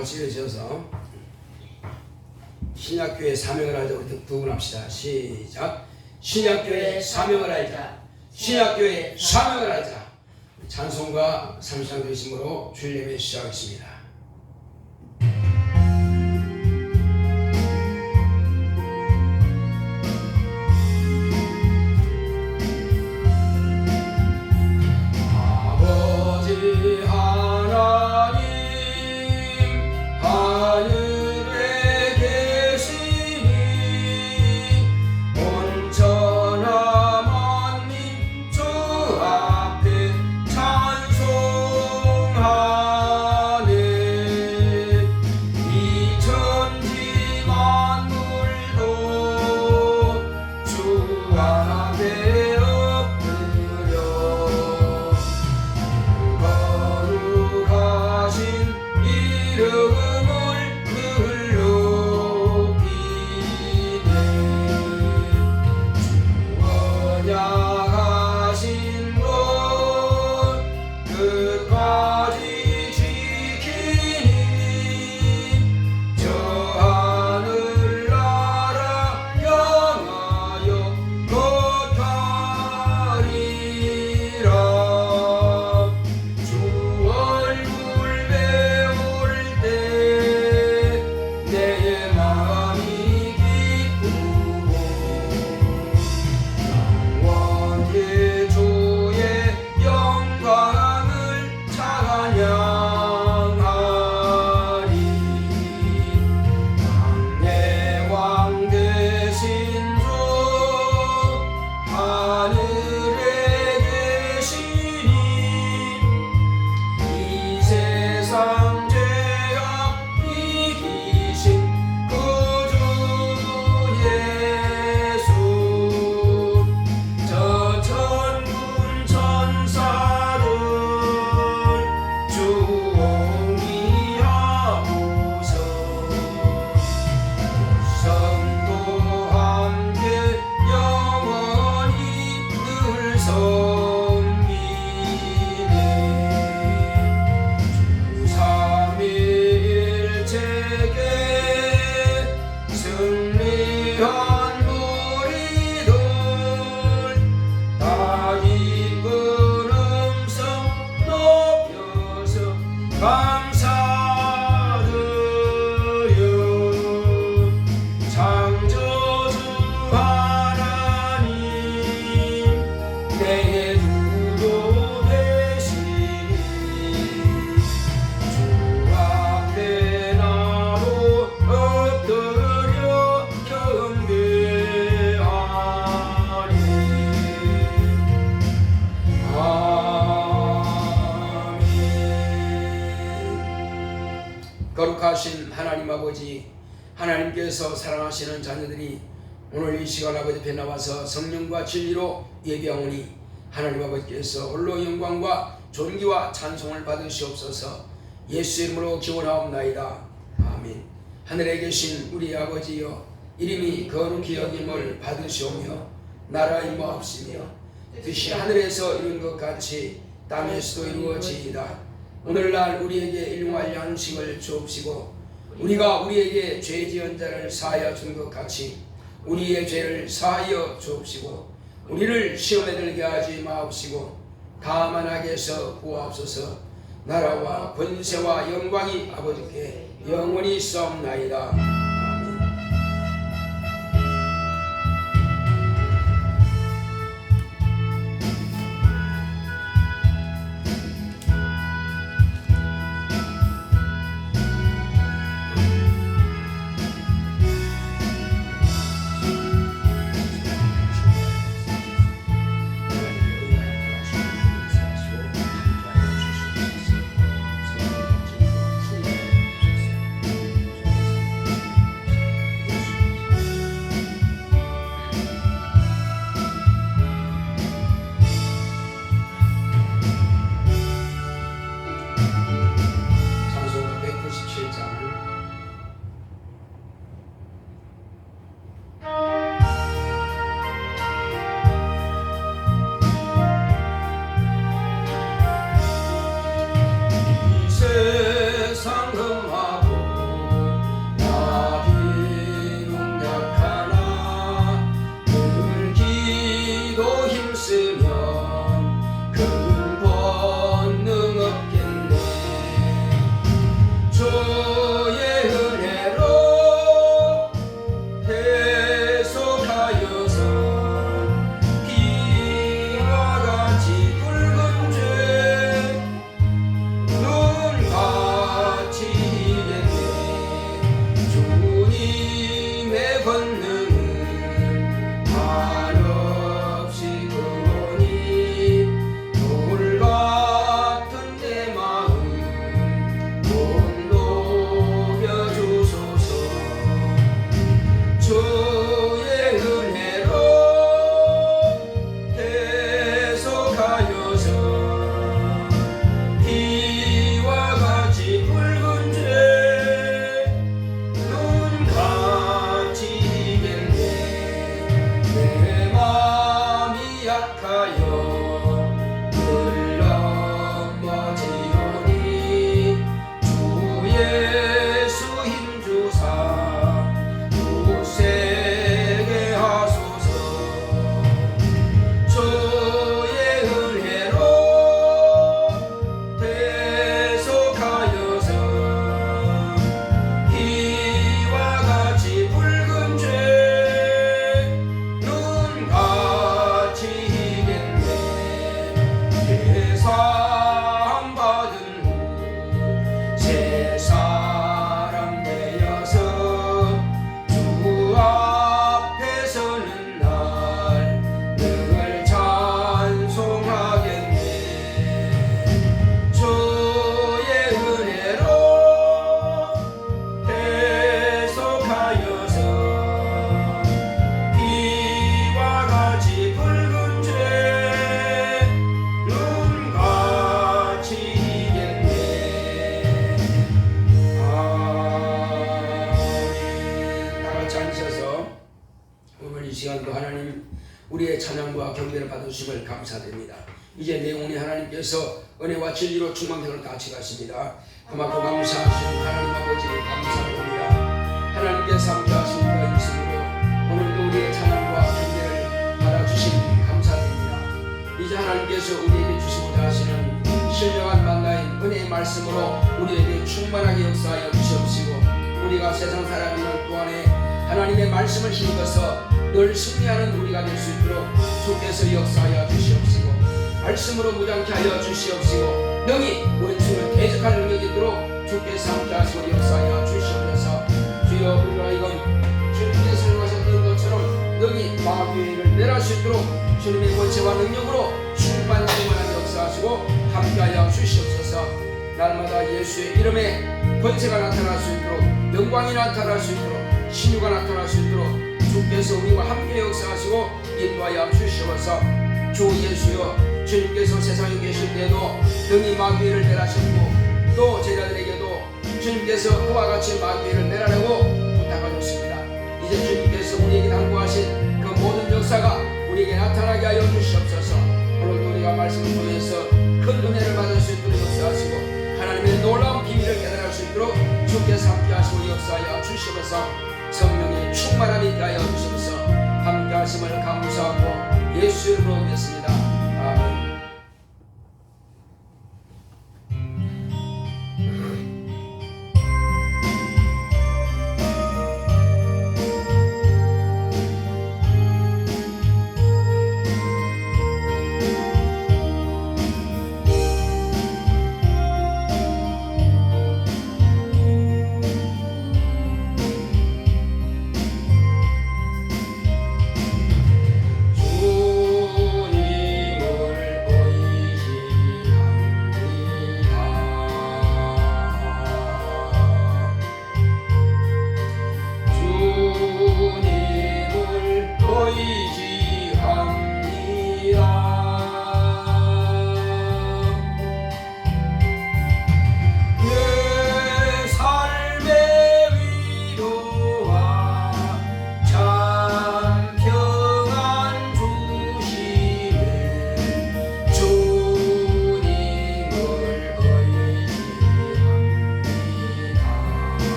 박수 주셔서 신약교회 사명을 하자. 우리 두 분 합시다. 시작. 신약교회 사명을 하자. 신약교회 사명을 하자. 찬송가 3장 되심으로 주일 예배 시작하겠습니다. 거룩하신 하나님 아버지, 하나님께서 사랑하시는 자녀들이 오늘 이 시간 아버지 앞에 나와서 성령과 진리로 예배하오니 하나님 아버지께서 홀로 영광과 존귀와 찬송을 받으시옵소서. 예수 이름으로 기원하옵나이다. 아멘. 하늘에 계신 우리 아버지여, 이름이 거룩히 여김을 받으시오며 나라 임하옵시며 뜻이 하늘에서 이룬 것 같이 땅에서도 이루어지이다. 오늘날 우리에게 일용할 양식을 주옵시고 우리가 우리에게 죄 지은 자를 사하여 준 것 같이 우리의 죄를 사하여 주옵시고 우리를 시험에 들게 하지 마옵시고 다만 악에서 구하옵소서. 나라와 권세와 영광이 아버지께 영원히 있사옵나이다. 약하여 늘 넘어지오니 주 예수 힘주사 굳세게 하소서. 주의 은혜로 대속하여서 이와 같이 붉은 죄 눈같이 희겠네. 대상 받은 후 새 사람 되어서 주 앞에 서는 날 늘 찬송하겠네. 주의 은혜로 대속하여서 이와 같이 붉은 죄 눈같이 희겠네. 아멘. 다같이 앉으셔서 오늘 이 시간도 하나님 우리의 찬양과 경배를 받으심을 감사드립니다. 이제 내용이 하나님께서 은혜와 진리로 충만되는 같이 가십니다. 그만큼 감사하신 하나님 아버지 감사드립니다. 하나님께서 함께하신 그 있음으로 오늘도 우리의 찬양과 경배를 받아주심 감사드립니다. 이제 하나님께서 우리에게 주시고자 하시는 신령한 만나인 은혜의 말씀으로 우리에게 충만하게 역사하여 주시옵시고, 우리가 세상 살아가는 동안에 하나님의 말씀을 힘입어서 늘 승리하는 우리가 될 수 있도록 주께서 역사하여 주시옵시고, 말씀으로 무장케 하여 주시옵시고, 능히 원수를 대적할 능력이 있도록 주께서 함께 하시고 역사하여 주시옵소서. 주여, 우리가 이건 주님께서 사용하셨던 것처럼 능히 마귀를 멸할 수 있도록 주님의 권세와 능력으로 충만하게 역사하시고 함께하여 주시옵소서. 날마다 예수의 이름에 권세가 나타날 수 있도록, 영광이 나타날 수 있도록, 신유가 나타날 수 있도록 주께서 우리와 함께 역사하시고 인도하여 주시옵소서. 주 예수여, 주님께서 세상에 계실 때에도 능히 마귀를 멸하셨고, 또 제자들에게도 주님께서 그와 같이 마귀를 멸하라고 부탁하셨습니다. 이제 주님께서 우리에게 당부하신 그 모든 역사가 우리에게 나타나게 하여 주시옵소서. 오늘도 우리가 말씀을 통해서 큰 은혜를 받을 수 있도록 역사하시고 하나님의 놀라운 비밀을 깨달을 수 있도록 주께서 함께 하시고 역사하여 주시옵소서. 성령의 충만함이 있게 하여 주시옵소서. 함께 하심을 감사하고 예수 이름으로 뵙겠습니다. 아멘. 주님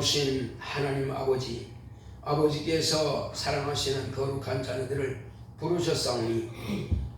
놀라우신 하나님 아버지, 아버지께서 사랑하시는 거룩한 자녀들을 부르셨사오니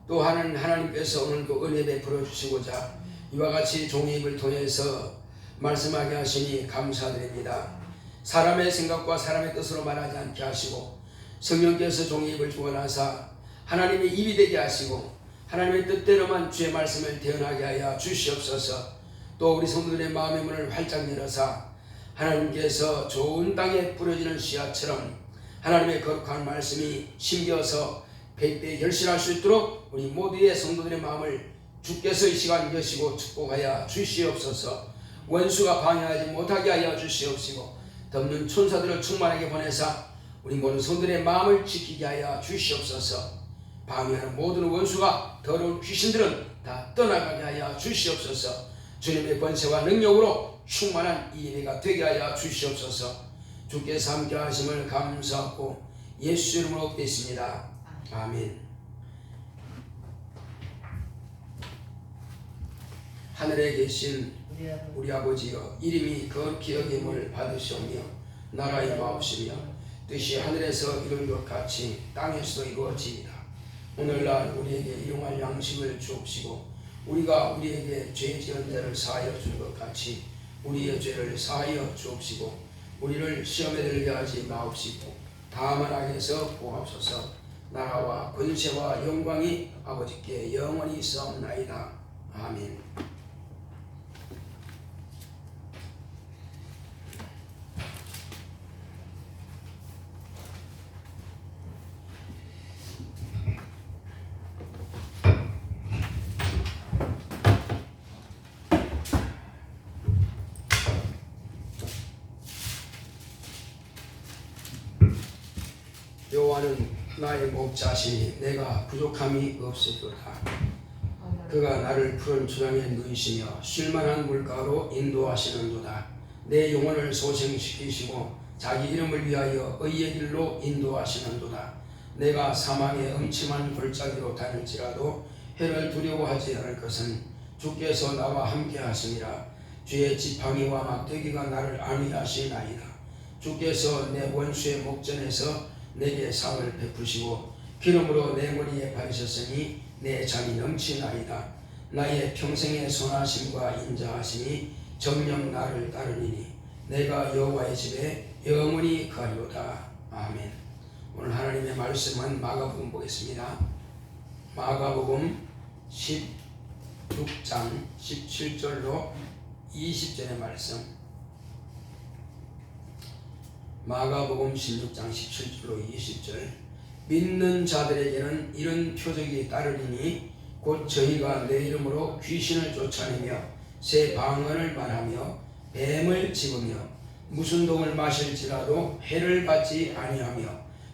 또한 하나님께서 오늘도 은혜 베풀어 주시고자 이와 같이 종의 입을 통해서 말씀하게 하시니 감사드립니다. 사람의 생각과 사람의 뜻으로 말하지 않게 하시고 성령께서 종의 입을 주관하사 하나님의 입이 되게 하시고 하나님의 뜻대로만 주의 말씀을 대언하게 하여 주시옵소서. 또 우리 성도들의 마음의 문을 활짝 열어사 하나님께서 좋은 땅에 뿌려지는 씨앗처럼 하나님의 거룩한 말씀이 심겨서 백배 결실할 수 있도록 우리 모두의 성도들의 마음을 주께서 이 시간 여시고 축복하여 주시옵소서. 원수가 방해하지 못하게 하여 주시옵시고 덮는 천사들을 충만하게 보내사 우리 모든 성도들의 마음을 지키게 하여 주시옵소서. 방해하는 모든 원수가 더러운 귀신들은 다 떠나가게 하여 주시옵소서. 주님의 권세와 능력으로 충만한 이 예배가 되게 하여 주시옵소서. 주께서 함께 하심을 감사하고 예수 이름으로 뵙습니다. 아멘. 하늘에 계신 우리 아버지여, 이름이 거룩히 여김을 받으시오며 나라의 마옵시며 뜻이 하늘에서 이룬 것 같이 땅에서도 이루어지이다. 오늘날 우리에게 일용할 양식을 주옵시고 우리가 우리에게 죄 지은 자를 사하여 준 것 같이 우리의 죄를 사하여 주옵시고 우리를 시험에 들게 하지 마옵시고 다만 악에서 구하옵소서. 나라와 권세와 영광이 아버지께 영원히 있사옵나이다. 아멘. 여호와는 나의 목자시니 내가 부족함이 없으리로다. 그가 나를 푸른 초장에 누이시며 쉴만한 물가로 인도하시는도다. 내 영혼을 소생시키시고 자기 이름을 위하여 의의 길로 인도하시는도다. 내가 사망의 음침한 골짜기로 다닐지라도 해를 두려워하지 않을 것은 주께서 나와 함께 하심이라. 주의 지팡이와 막대기가 나를 안위하시나이다. 주께서 내 원수의 목전에서 내게 상을 베푸시고 기름으로 내 머리에 바르셨으니 내 잔이 넘치나이다. 나의 평생의 선하심과 인자하심이 정녕 나를 따르니니 내가 여호와의 집에 영원히 가리로다. 아멘. 오늘 하나님의 말씀은 마가복음 보겠습니다. 마가복음 16장 17절로 20절의 말씀. 마가복음 16장 17절로 20절. 믿는 자들에게는 이런 표적이 따르리니 곧 저희가 내 이름으로 귀신을 쫓아내며 새 방언을 말하며 뱀을 집으며 무슨 독을 마실지라도 해를 받지 아니하며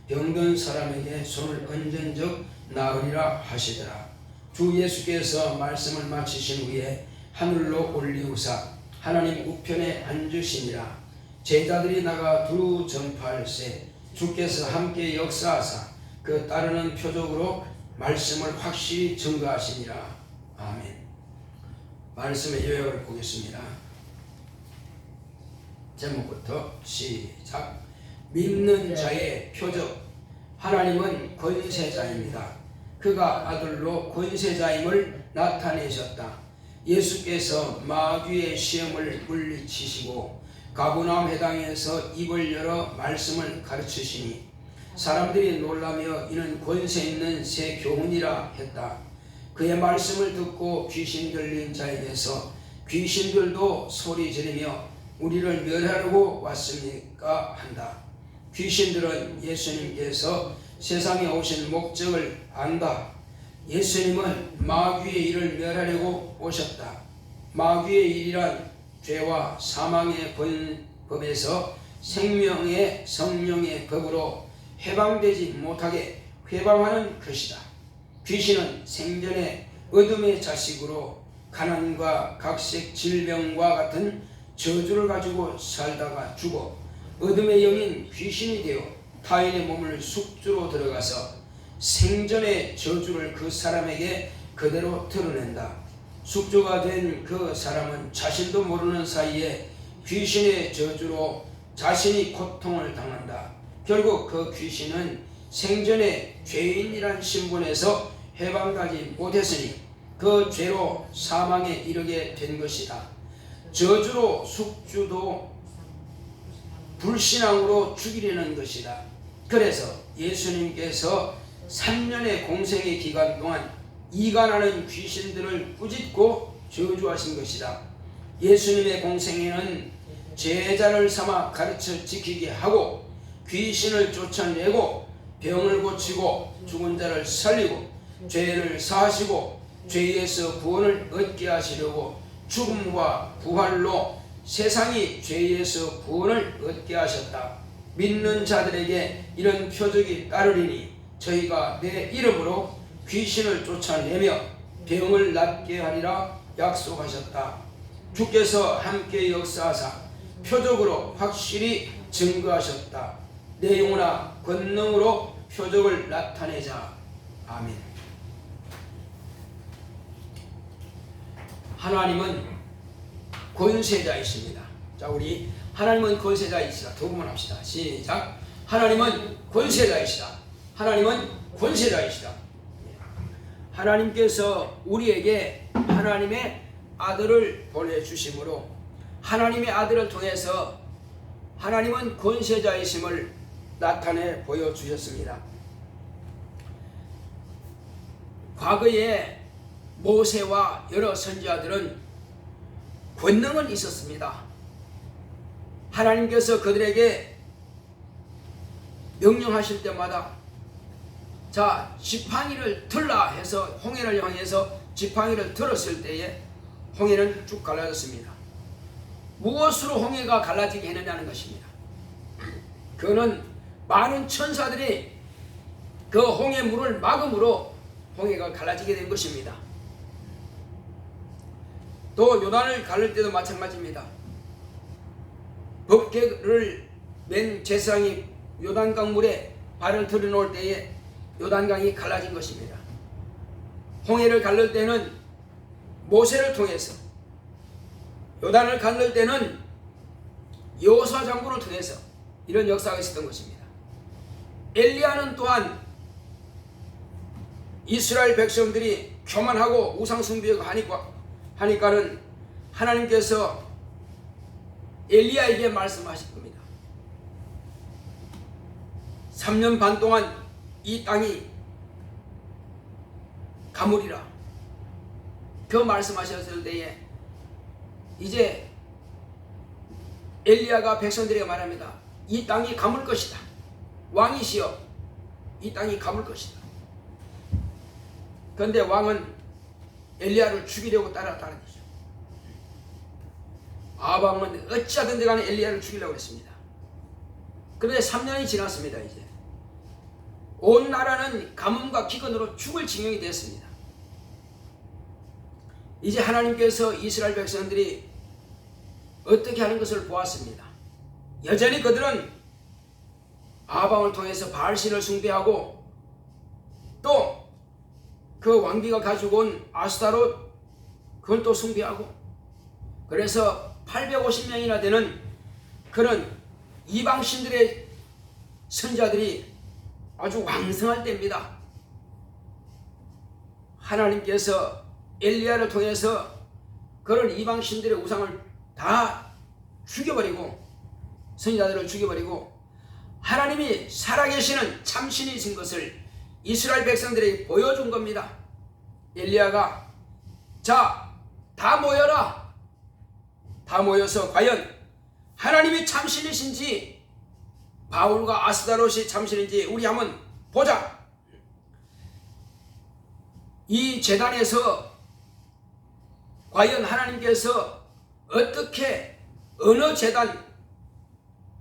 병든 사람에게 손을 얹은 적 나으리라 하시더라. 주 예수께서 말씀을 마치신 후에 하늘로 올리우사 하나님 우편에 앉으시니라. 제자들이 나가 두루 전파할세 주께서 함께 역사하사 그 따르는 표적으로 말씀을 확실히 증거하시니라. 아멘. 말씀의 요약을 보겠습니다. 제목부터 시작. 믿는 자의 표적. 하나님은 권세자입니다. 그가 아들로 권세자임을 나타내셨다. 예수께서 마귀의 시험을 물리치시고 가버나움 회당에서 입을 열어 말씀을 가르치시니 사람들이 놀라며 이는 권세 있는 새 교훈이라 했다. 그의 말씀을 듣고 귀신 들린 자에게서 귀신들도 소리 지르며 우리를 멸하려고 왔습니까 한다. 귀신들은 예수님께서 세상에 오신 목적을 안다. 예수님은 마귀의 일을 멸하려고 오셨다. 마귀의 일이란 죄와 사망의 법에서 생명의 성령의 법으로 해방되지 못하게 회방하는 것이다. 귀신은 생전에 어둠의 자식으로 가난과 각색 질병과 같은 저주를 가지고 살다가 죽어 어둠의 영인 귀신이 되어 타인의 몸을 숙주로 들어가서 생전의 저주를 그 사람에게 그대로 드러낸다. 숙주가 된 그 사람은 자신도 모르는 사이에 귀신의 저주로 자신이 고통을 당한다. 결국 그 귀신은 생전에 죄인이란 신분에서 해방하지 못했으니 그 죄로 사망에 이르게 된 것이다. 저주로 숙주도 불신앙으로 죽이려는 것이다. 그래서 예수님께서 3년의 공생의 기간 동안 이간하는 귀신들을 꾸짖고 저주하신 것이다. 예수님의 공생에는 제자를 삼아 가르쳐 지키게 하고 귀신을 쫓아내고 병을 고치고 죽은 자를 살리고 죄를 사하시고 죄에서 구원을 얻게 하시려고 죽음과 부활로 세상이 죄에서 구원을 얻게 하셨다. 믿는 자들에게 이런 표적이 따르리니 저희가 내 이름으로 귀신을 쫓아내며 병을 낫게 하리라 약속하셨다. 주께서 함께 역사하사 표적으로 확실히 증거하셨다. 내 영혼아 권능으로 표적을 나타내자. 아멘. 하나님은 권세자이십니다. 자, 우리 하나님은 권세자이시다. 두 번만 합시다. 시작. 하나님은 권세자이시다. 하나님은 권세자이시다. 하나님께서 우리에게 하나님의 아들을 보내주심으로 하나님의 아들을 통해서 하나님은 권세자이심을 나타내 보여주셨습니다. 과거에 모세와 여러 선지자들은 권능은 있었습니다. 하나님께서 그들에게 명령하실 때마다 자, 지팡이를 들라 해서 홍해를 향해서 지팡이를 들었을 때에 홍해는 쭉 갈라졌습니다. 무엇으로 홍해가 갈라지게 했느냐는 것입니다. 그는 많은 천사들이 그 홍해 물을 막음으로 홍해가 갈라지게 된 것입니다. 또 요단을 가를 때도 마찬가지입니다. 법궤를 맨 제사장이 요단강 물에 발을 들여놓을 때에 요단강이 갈라진 것입니다. 홍해를 갈를 때는 모세를 통해서, 요단을 갈를 때는 여호수아 장군을 통해서 이런 역사가 있었던 것입니다. 엘리야는 또한 이스라엘 백성들이 교만하고 우상숭배하고 하니까는 하나님께서 엘리야에게 말씀하실 겁니다. 3년 반 동안 이 땅이 가물이라 그 말씀하셨을 때에 이제 엘리야가 백성들에게 말합니다. 이 땅이 가물 것이다. 왕이시여 이 땅이 가물 것이다. 그런데 왕은 엘리야를 죽이려고 따랐다는 거죠. 아방은 어찌하든지 간에 엘리야를 죽이려고 했습니다. 그런데 3년이 지났습니다. 이제 온 나라는 가뭄과 기근으로 죽을 지경이 되었습니다. 이제 하나님께서 이스라엘 백성들이 어떻게 하는 것을 보았습니다. 여전히 그들은 아방을 통해서 바알신을 숭배하고 또 그 왕비가 가지고 온 아스타롯 그걸 또 숭배하고, 그래서 850명이나 되는 그런 이방신들의 선자들이 아주 왕성할 때입니다. 하나님께서 엘리야를 통해서 그런 이방신들의 우상을 다 죽여버리고 선지자들을 죽여버리고 하나님이 살아계시는 참신이신 것을 이스라엘 백성들에게 보여준 겁니다. 엘리야가 자, 다 모여라. 다 모여서 과연 하나님이 참신이신지 바울과 아스다롯이 참신인지 우리 한번 보자. 이 제단에서 과연 하나님께서 어떻게 어느 제단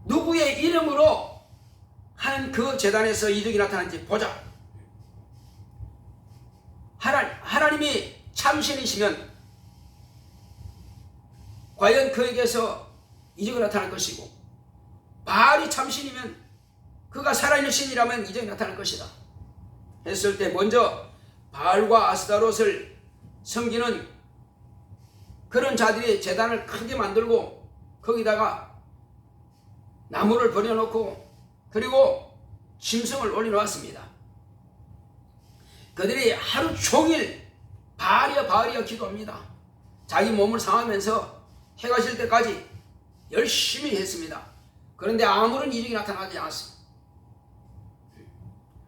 누구의 이름으로 하는 그 제단에서 이적이 나타나는지 보자. 하나님이 참신이시면 과연 그에게서 이적이 나타날 것이고, 바알이 참신이면 그가 살아있는 신이라면 이적이 나타날 것이다 했을 때 먼저 바알과 아스타롯을 섬기는 그런 자들이 제단을 크게 만들고 거기다가 나무를 버려놓고 그리고 짐승을 올려놓았습니다. 그들이 하루 종일 바알이여 기도합니다. 자기 몸을 상하면서 해가 질 때까지 열심히 했습니다. 그런데 아무런 이적이 나타나지 않았습니다.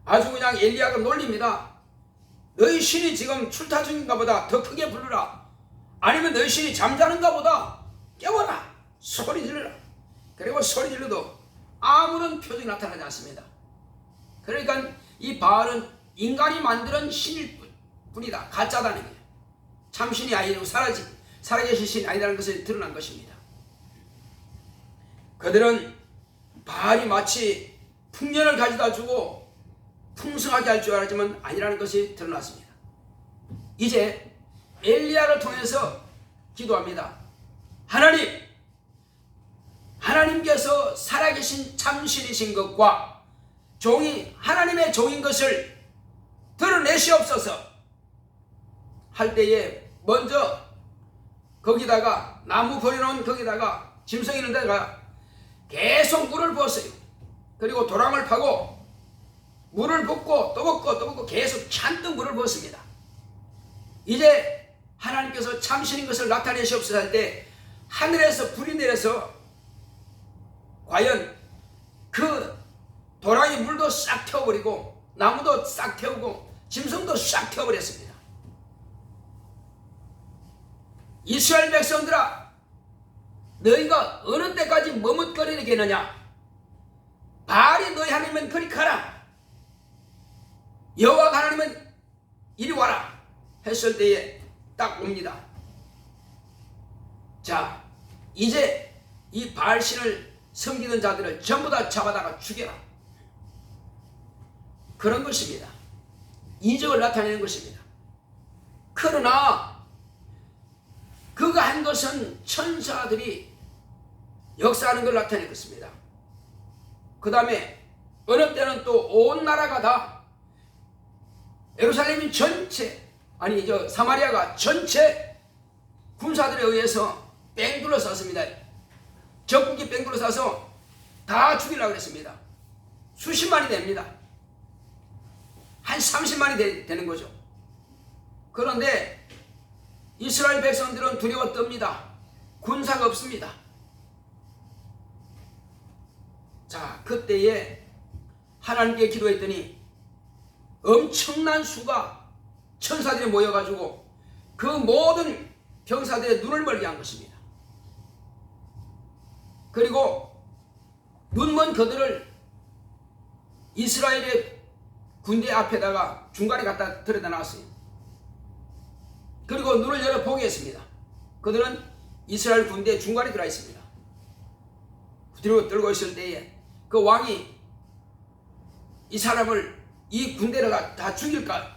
아주 그냥 엘리야가 놀립니다. 너희 신이 지금 출타 중인가 보다 더 크게 부르라. 아니면 너희 신이 잠자는가 보다 깨워라. 소리 질러라. 그리고 소리 질러도 아무런 표정이 나타나지 않습니다. 그러니까 이 바알은 인간이 만드는 신일 뿐이다. 가짜다는 거예요. 참신이 아니고 살아계신 신이 아니라는 것을 드러난 것입니다. 그들은 바알이 마치 풍년을 가져다 주고 풍성하게 할 줄 알았지만 아니라는 것이 드러났습니다. 이제 엘리야를 통해서 기도합니다. 하나님께서 살아계신 참신이신 것과 종이 하나님의 종인 것을 드러내시옵소서 할 때에 먼저 거기다가 나무 버려놓은 거기다가 짐승 있는 데다가 계속 물을 부었어요. 그리고 도랑을 파고 물을 붓고 또 붓고 또 붓고 계속 잔뜩 물을 부었습니다. 이제 하나님께서 참신인 것을 나타내시옵소서 할 때 하늘에서 불이 내려서 과연 그 도랑이 물도 싹 태워버리고 나무도 싹 태우고 짐승도 싹 태워버렸습니다. 이스라엘 백성들아, 너희가 어느 때까지 머뭇거리겠느냐? 바알이 너희 하나님은 그리 가라. 여호와 하나님은 이리 와라 했을 때에 딱 옵니다. 자, 이제 이 바알신을 섬기는 자들을 전부 다 잡아다가 죽여라. 그런 것입니다. 이적을 나타내는 것입니다. 그러나 그가 한 것은 천사들이 역사하는 걸 나타낸 것입니다. 그 다음에 어느 때는 또 온 나라가 다 예루살렘이 전체, 아니 사마리아가 전체 군사들에 의해서 뺑 둘러쌌습니다. 적국이 뺑 둘러싸서 다 죽이려고 했습니다. 수십만이 됩니다. 한 30만이 되는 거죠. 그런데 이스라엘 백성들은 두려워 떱니다. 군사가 없습니다. 자, 그때에 하나님께 기도했더니 엄청난 수가 천사들이 모여가지고 그 모든 병사들의 눈을 멀게 한 것입니다. 그리고 눈먼 그들을 이스라엘의 군대 앞에다가 중간에 갖다 들여다 놨어요. 그리고 눈을 열어 보게 했습니다. 그들은 이스라엘 군대 중간에 들어 있습니다. 뒤로 들고 있을 때에 그 왕이 이 사람을, 이 군대를 다 죽일까?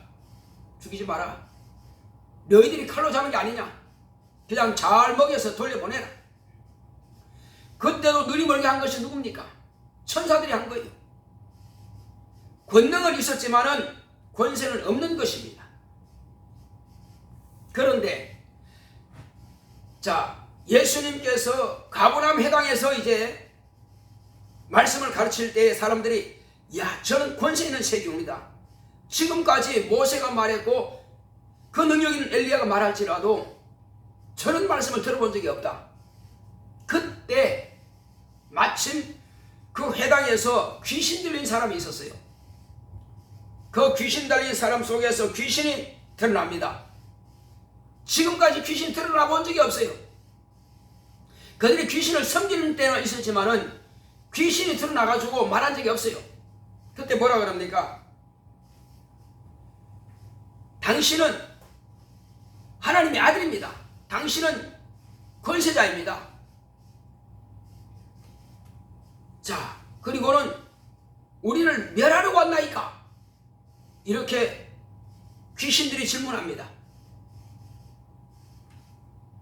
죽이지 마라. 너희들이 칼로 잡은 게 아니냐? 그냥 잘 먹여서 돌려보내라. 그때도 눈이 멀게 한 것이 누굽니까? 천사들이 한 거예요. 권능은 있었지만은 권세는 없는 것입니다. 그런데 자, 예수님께서 가버나움 해당에서 이제 말씀을 가르칠 때 사람들이, 야, 저는 권세 있는 세교입니다. 지금까지 모세가 말했고 그 능력 있는 엘리야가 말할지라도 저런 말씀을 들어본 적이 없다. 그때 마침 그 회당에서 귀신 들린 사람이 있었어요. 그 귀신 들린 사람 속에서 귀신이 드러납니다. 지금까지 귀신이 드러나 본 적이 없어요. 그들이 귀신을 섬기는 때는 있었지만은 귀신이 드러나가지고 말한 적이 없어요. 그때 뭐라 그럽니까? 당신은 하나님의 아들입니다. 당신은 권세자입니다. 자, 그리고는 우리를 멸하러 왔나이까? 이렇게 귀신들이 질문합니다.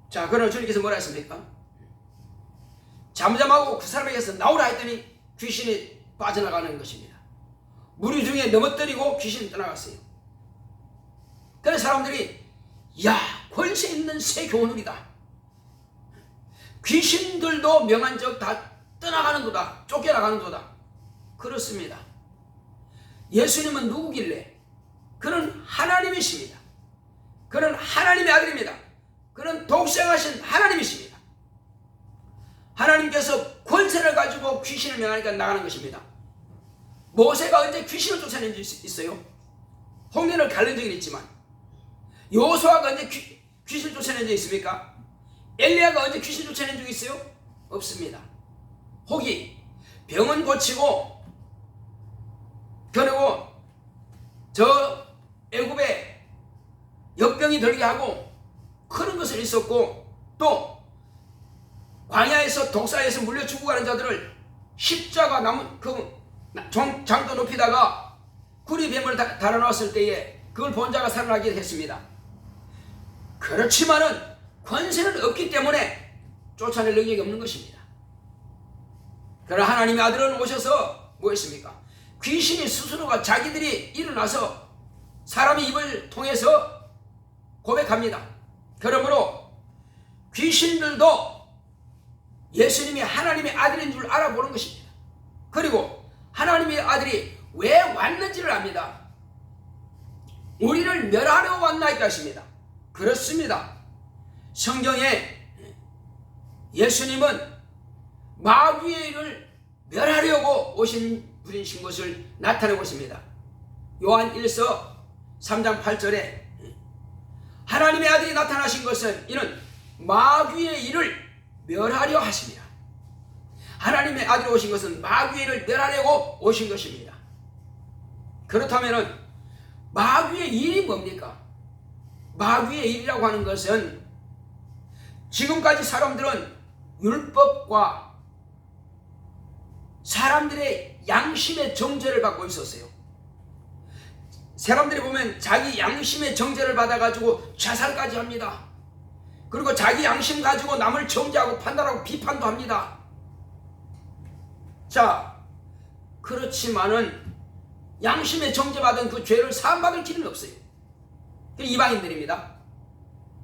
자, 그러나 주님께서 뭐라 했습니까? 잠잠하고 그 사람에게서 나오라 했더니 귀신이 빠져나가는 것입니다. 무리 중에 넘어뜨리고 귀신이 떠나갔어요. 그래서 사람들이, 야, 권세 있는 새 교훈이다. 귀신들도 명한 적 다 떠나가는도다, 쫓겨나가는도다. 그렇습니다. 예수님은 누구길래? 그는 하나님이십니다. 그는 하나님의 아들입니다. 그는 독생하신 하나님이십니다. 하나님께서 권세를 가지고 귀신을 명하니까 나가는 것입니다. 모세가 언제 귀신을 쫓아낸 적 있어요? 홍해를 갈른 적은 있지만, 여호수아가 언제 귀신을 쫓아낸 적 있습니까? 엘리야가 언제 귀신 쫓아낸 적이 있어요? 없습니다. 혹이 병은 고치고, 그리고 저 애굽에 역병이 들게 하고 그런 것은 있었고, 또 광야에서 독사에서 물려 죽어가는 자들을 십자가 나무 그 장도 높이다가 구리뱀을 달아놓았을 때에 그걸 본 자가 살아나게 했습니다. 그렇지만은 권세는 없기 때문에 쫓아낼 능력이 없는 것입니다. 그러나 하나님의 아들은 오셔서 뭐했습니까? 귀신이 스스로가 자기들이 일어나서 사람의 입을 통해서 고백합니다. 그러므로 귀신들도 예수님이 하나님의 아들인 줄 알아보는 것입니다. 그리고 하나님의 아들이 왜 왔는지를 압니다. 우리를 멸하려 왔나이까 하십니다. 그렇습니다. 성경에 예수님은 마귀의 일을 멸하려고 오신 분이신 것을 나타내고 있습니다. 요한 1서 3장 8절에 하나님의 아들이 나타나신 것은 이는 마귀의 일을 멸하려 하십니다. 하나님의 아들이 오신 것은 마귀의 일을 멸하려고 오신 것입니다. 그렇다면 마귀의 일이 뭡니까? 마귀의 일이라고 하는 것은 지금까지 사람들은 율법과 사람들의 양심의 정죄를 받고 있었어요. 사람들이 보면 자기 양심의 정죄를 받아가지고 자살까지 합니다. 그리고 자기 양심 가지고 남을 정죄하고 판단하고 비판도 합니다. 자, 그렇지만은 양심의 정죄받은 그 죄를 사함받을 길은 없어요. 이방인들입니다.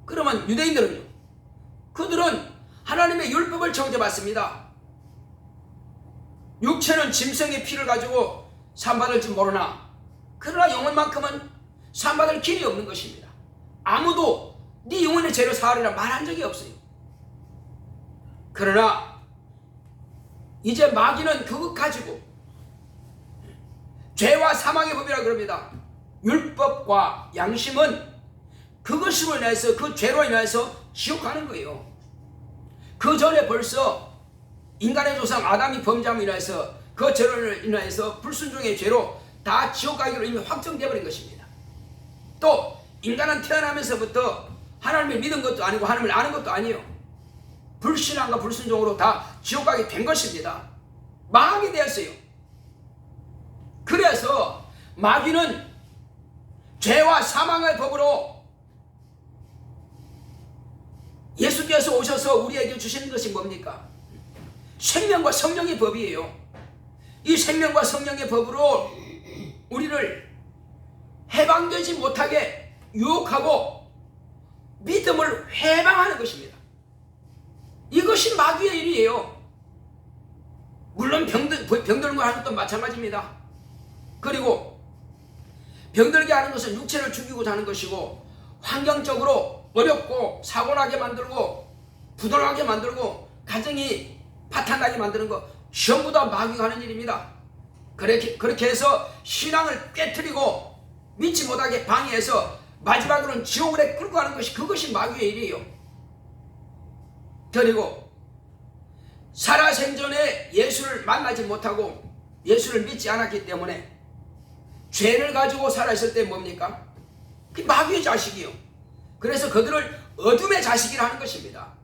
그러면 유대인들은요? 그들은 하나님의 율법을 정죄받습니다. 육체는 짐승의 피를 가지고 사함받을지 모르나 그러나 영혼만큼은 사함받을 길이 없는 것입니다. 아무도 네 영혼의 죄를 사하리라 말한 적이 없어요. 그러나 이제 마귀는 그것 가지고 죄와 사망의 법이라 그럽니다. 율법과 양심은 그것으로 인해서 그 죄로 인해서 지옥 가는 거예요. 그 전에 벌써 인간의 조상 아담이 범죄함으로 인해서 그 죄로 인해서 불순종의 죄로 다 지옥 가기로 이미 확정되어 버린 것입니다. 또 인간은 태어나면서부터 하나님을 믿은 것도 아니고 하나님을 아는 것도 아니에요. 불신앙과 불순종으로 다 지옥 가게 된 것입니다. 망하게 되었어요. 그래서 마귀는 죄와 사망의 법으로 예수께서 오셔서 우리에게 주시는 것이 뭡니까? 생명과 성령의 법이에요. 이 생명과 성령의 법으로 우리를 해방되지 못하게 유혹하고 믿음을 해방하는 것입니다. 이것이 마귀의 일이에요. 물론 병들고 하는 것도 마찬가지입니다. 그리고 병들게 하는 것은 육체를 죽이고자 하는 것이고 환경적으로 어렵고 사고나게 만들고 부도나게 만들고 가정이 파탄나게 만드는 것 전부 다 마귀가 하는 일입니다. 그렇게 해서 신앙을 깨트리고 믿지 못하게 방해해서 마지막으로는 지옥으로 끌고 가는 것이 그것이 마귀의 일이에요. 그리고 살아생전에 예수를 만나지 못하고 예수를 믿지 않았기 때문에 죄를 가지고 살아있을 때 뭡니까? 그 마귀의 자식이요. 그래서 그들을 어둠의 자식이라 하는 것입니다.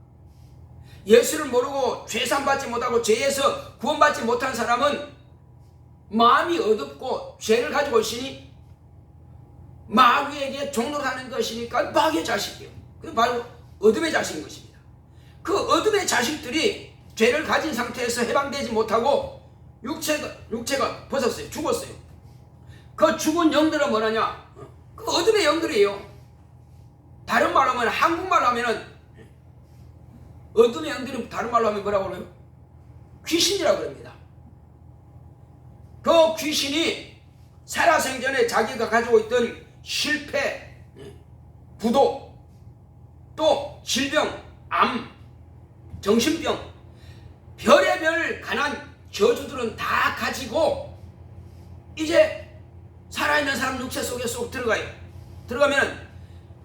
예수를 모르고 죄산받지 못하고 죄에서 구원받지 못한 사람은 마음이 어둡고 죄를 가지고 있으니 마귀에게 종노하는 것이니까 마귀의 자식이요. 그게 바로 어둠의 자식인 것입니다. 그 어둠의 자식들이 죄를 가진 상태에서 해방되지 못하고 육체가 벗었어요. 죽었어요. 그 죽은 영들은 뭐냐냐? 그 어둠의 영들이에요. 다른 말로 하면 한국말로 하면은 어둠의 영들이 다른 말로 하면 뭐라고 그래요? 귀신이라고 그럽니다. 그 귀신이 살아생전에 자기가 가지고 있던 실패, 부도, 또 질병, 암, 정신병, 별의별 가난 저주들은 다 가지고 이제 살아있는 사람 육체 속에 쏙 들어가요. 들어가면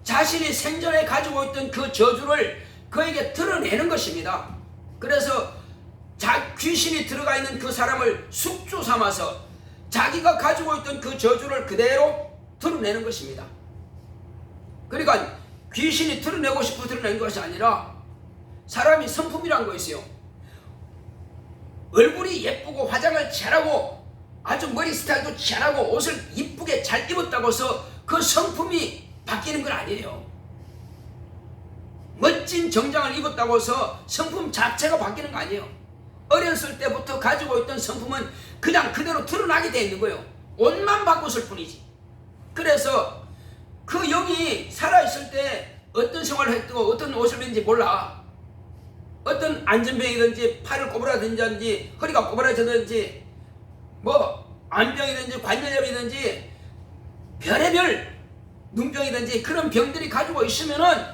자신이 생전에 가지고 있던 그 저주를 그에게 드러내는 것입니다. 그래서 귀신이 들어가 있는 그 사람을 숙주 삼아서 자기가 가지고 있던 그 저주를 그대로 드러내는 것입니다. 그러니까 귀신이 드러내고 싶어 드러내는 것이 아니라 사람이 성품이란 거 있어요. 얼굴이 예쁘고 화장을 잘하고 아주 머리 스타일도 잘하고 옷을 이쁘게 잘 입었다고 해서 그 성품이 바뀌는 건 아니에요. 멋진 정장을 입었다고 해서 성품 자체가 바뀌는 거 아니에요. 어렸을 때부터 가지고 있던 성품은 그냥 그대로 드러나게 돼 있는 거예요. 옷만 바꿨을 뿐이지. 그래서 그 영이 살아있을 때 어떤 생활을 했고 어떤 옷을 입는지 몰라. 어떤 안전병이든지 팔을 꼬부라든지 허리가 꼬부라지든지 뭐 안병이든지 관절염이든지 별의별 눈병이든지 그런 병들이 가지고 있으면은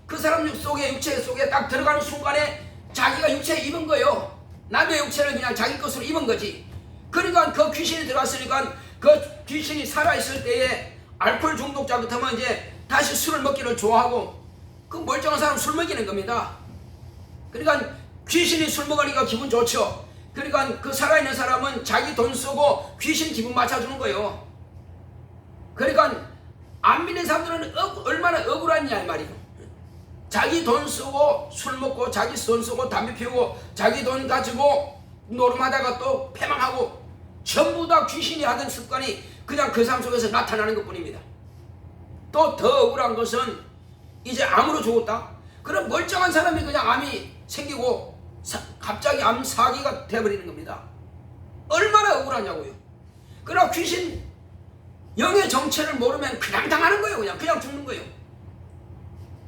그 사람 속에 육체 속에 딱 들어가는 순간에 자기가 육체에 입은 거예요. 남의 육체를 그냥 자기 것으로 입은 거지. 그러니까 그 귀신이 들어갔으니까 그 귀신이 살아있을 때에 알코올 중독자 같으면 이제 다시 술을 먹기를 좋아하고 그 멀쩡한 사람 술 먹이는 겁니다. 그러니까 귀신이 술 먹으니까 기분 좋죠. 그러니까 그 살아있는 사람은 자기 돈 쓰고 귀신 기분 맞춰주는 거예요. 그러니까 안 믿는 사람들은 얼마나 억울하냐 이 말이에요. 자기 돈 쓰고 술 먹고 자기 돈 쓰고 담배 피우고 자기 돈 가지고 노름하다가 또 패망하고 전부 다 귀신이 하던 습관이 그냥 그 삶 속에서 나타나는 것 뿐입니다. 또 더 억울한 것은 이제 암으로 죽었다. 그럼 멀쩡한 사람이 그냥 암이 생기고 갑자기 암 사기가 돼버리는 겁니다. 얼마나 억울하냐고요. 그러나 귀신 영의 정체를 모르면 그냥 당하는 거예요. 그냥 죽는 거예요.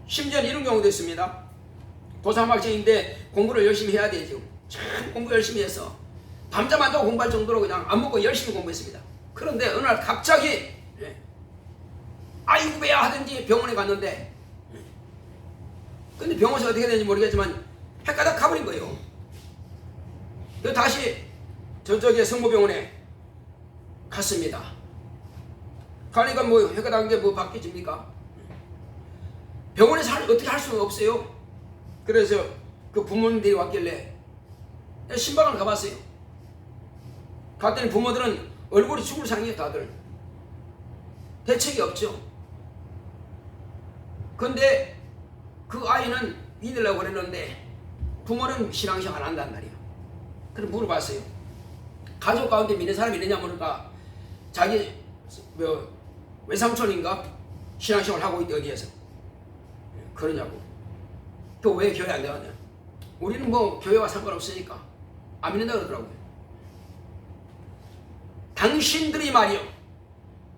심지어 이런 경우도 있습니다. 고3학생인데 공부를 열심히 해야 되죠. 참 공부 열심히 해서 밤잠 안 자고 공부할 정도로 그냥 안 먹고 열심히 공부했습니다. 그런데 어느 날 갑자기 아이고 배야 하든지 병원에 갔는데 근데 병원에서 어떻게 되는지 모르겠지만 헷가닥 가버린 거예요. 그래서 다시 저쪽에 성모병원에 갔습니다. 가니까 뭐 헷가닥한 게 뭐 바뀌집니까? 병원에서 어떻게 할 수는 없어요. 그래서 그 부모님들이 왔길래 신방을 가봤어요. 갔더니 부모들은 얼굴이 죽을 상이에요. 다들 대책이 없죠. 근데 그 아이는 믿으려고 그랬는데 부모는 신앙시험 안 한단 말이에요. 그래서 물어봤어요. 가족 가운데 믿는 사람이 있느냐 모르니까 자기 외삼촌인가 신앙시험을 하고 있대. 어디에서 그러냐고. 또 왜 교회 안 나가냐. 우리는 뭐 교회와 상관없으니까 안 믿는다 그러더라고요. 당신들이 말이요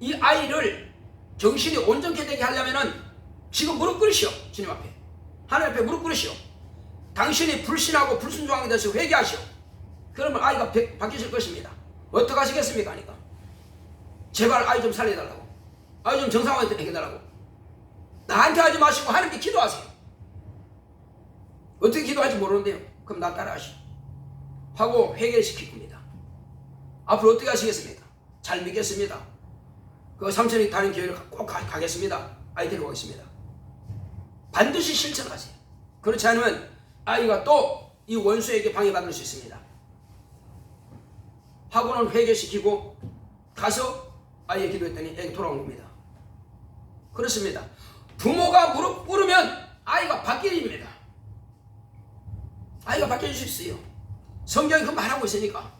이 아이를 정신이 온전케 되게 하려면은 지금 무릎 꿇으시오. 주님 앞에 하나님 앞에 무릎 꿇으시오. 당신이 불신하고 불순종하게 돼서 회개하시오. 그러면 아이가 바뀌실 것입니다. 어떻게 하시겠습니까? 하니까 제발 아이 좀 살려달라고, 아이 좀 정상화되게 해달라고. 나한테 하지 마시고 하나님께 기도하세요. 어떻게 기도할지 모르는데요. 그럼 나 따라 하시오 하고 회개시킬 겁니다. 앞으로 어떻게 하시겠습니까? 잘 믿겠습니다. 그 삼촌이 다니는 교회를 꼭 가겠습니다. 아이 데리고 가겠습니다. 반드시 실천하세요. 그렇지 않으면 아이가 또 이 원수에게 방해받을 수 있습니다. 하고는 회개시키고 가서 아이의 기도했더니 애가 돌아온 겁니다. 그렇습니다. 부모가 무릎 꿇으면 아이가 바뀌립니다. 아이가 바뀔 수 있어요. 성경이 그 말하고 있으니까.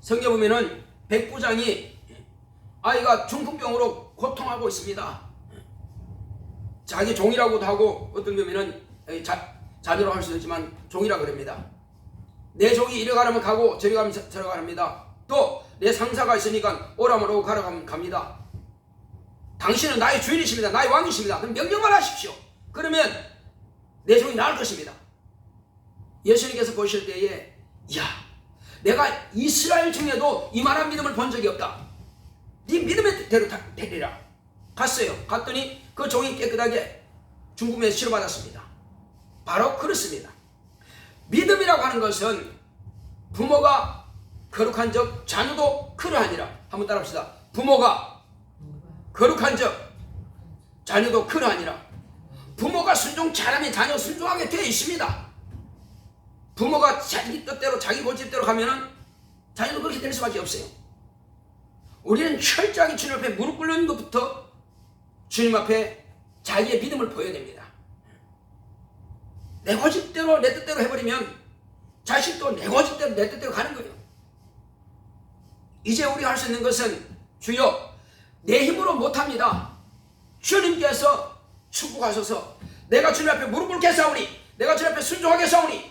성경 보면은 백부장이 아이가 중풍병으로 고통하고 있습니다. 자기 종이라고도 하고 어떤 경우에는 자녀로 할 수도 있지만 종이라 그럽니다. 내 종이 이리 가라면 가고 저리 가면 저리 가랍니다. 또 내 상사가 있으니까 오라면 오고 가라면 갑니다. 당신은 나의 주인이십니다. 나의 왕이십니다. 그럼 명령만 하십시오. 그러면 내 종이 나을 것입니다. 예수님께서 보실 때에 야, 내가 이스라엘 중에도 이만한 믿음을 본 적이 없다. 네 믿음의 대로 되리라. 갔어요. 갔더니 그 종이 깨끗하게 중국에서 치료받았습니다. 바로 그렇습니다. 믿음이라고 하는 것은 부모가 거룩한 적 자녀도 그러하니라. 한번 따라합시다. 부모가 거룩한 적 자녀도 그러하니라. 부모가 순종 잘하면 자녀 순종하게 되어 있습니다. 부모가 자기 뜻대로 자기 고집대로 가면은 자녀도 그렇게 될 수밖에 없어요. 우리는 철저하게 주님 앞에 무릎 꿇는 것부터 주님 앞에 자기의 믿음을 보여야 됩니다. 내 고집대로 내 뜻대로 해버리면 자식도 내 고집대로 내 뜻대로 가는 거예요. 이제 우리가 할 수 있는 것은 주여 내 힘으로 못합니다. 주님께서 축복하셔서 내가 주님 앞에 무릎 꿇게 사오니 내가 주님 앞에 순종하게 사오니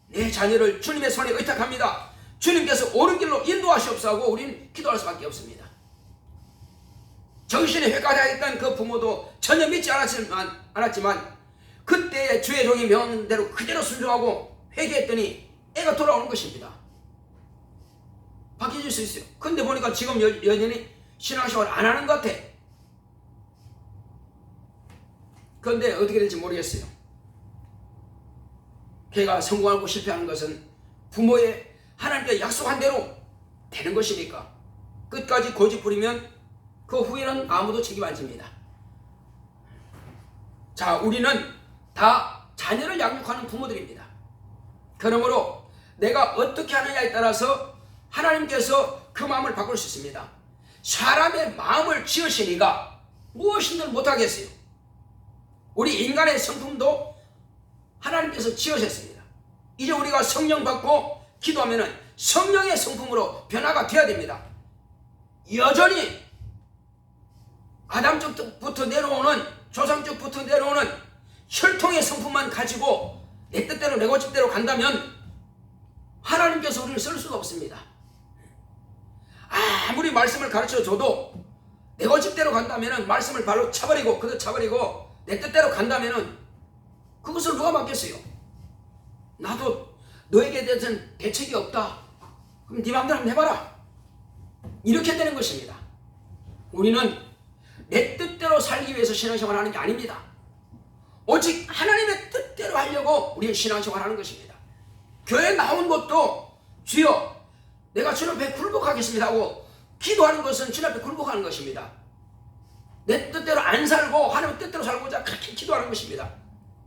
내 자녀를 주님의 손에 의탁합니다. 주님께서 옳은 길로 인도하시옵소서 하고 우리는 기도할 수밖에 없습니다. 정신이 회가되었던 그 부모도 전혀 믿지 않았지만 그때 주의 종이 명한 대로 그대로 순종하고 회개했더니 애가 돌아오는 것입니다. 바뀌어질 수 있어요. 근데 보니까 지금 여전히 신앙생활 안 하는 것 같아. 그런데 어떻게 될지 모르겠어요. 걔가 성공하고 실패하는 것은 부모의 하나님께 약속한 대로 되는 것이니까 끝까지 고집 부리면 그 후에는 아무도 책임 안 집니다. 자, 우리는 다 자녀를 양육하는 부모들입니다. 그러므로 내가 어떻게 하느냐에 따라서 하나님께서 그 마음을 바꿀 수 있습니다. 사람의 마음을 지으시니가 무엇인들 못하겠어요. 우리 인간의 성품도 하나님께서 지으셨습니다. 이제 우리가 성령 받고 기도하면 성령의 성품으로 변화가 되어야 됩니다. 여전히 아담 쪽부터 내려오는 조상 쪽부터 내려오는 혈통의 성품만 가지고 내 뜻대로 내 고집대로 간다면 하나님께서 우리를 쓸 수가 없습니다. 아무리 말씀을 가르쳐줘도 내 고집대로 간다면 말씀을 발로 차버리고 그거 차버리고 내 뜻대로 간다면 그것을 누가 맡겠어요? 나도 너에게 대해서는 대책이 없다. 그럼 네 마음대로 한번 해봐라. 이렇게 되는 것입니다. 우리는 내 뜻대로 살기 위해서 신앙생활을 하는 게 아닙니다. 오직 하나님의 뜻대로 하려고 우리는 신앙생활을 하는 것입니다. 교회 나온 것도 주여 내가 주님 앞에 굴복하겠습니다 하고 기도하는 것은 주님 앞에 굴복하는 것입니다. 내 뜻대로 안 살고 하나님의 뜻대로 살고자 그렇게 기도하는 것입니다.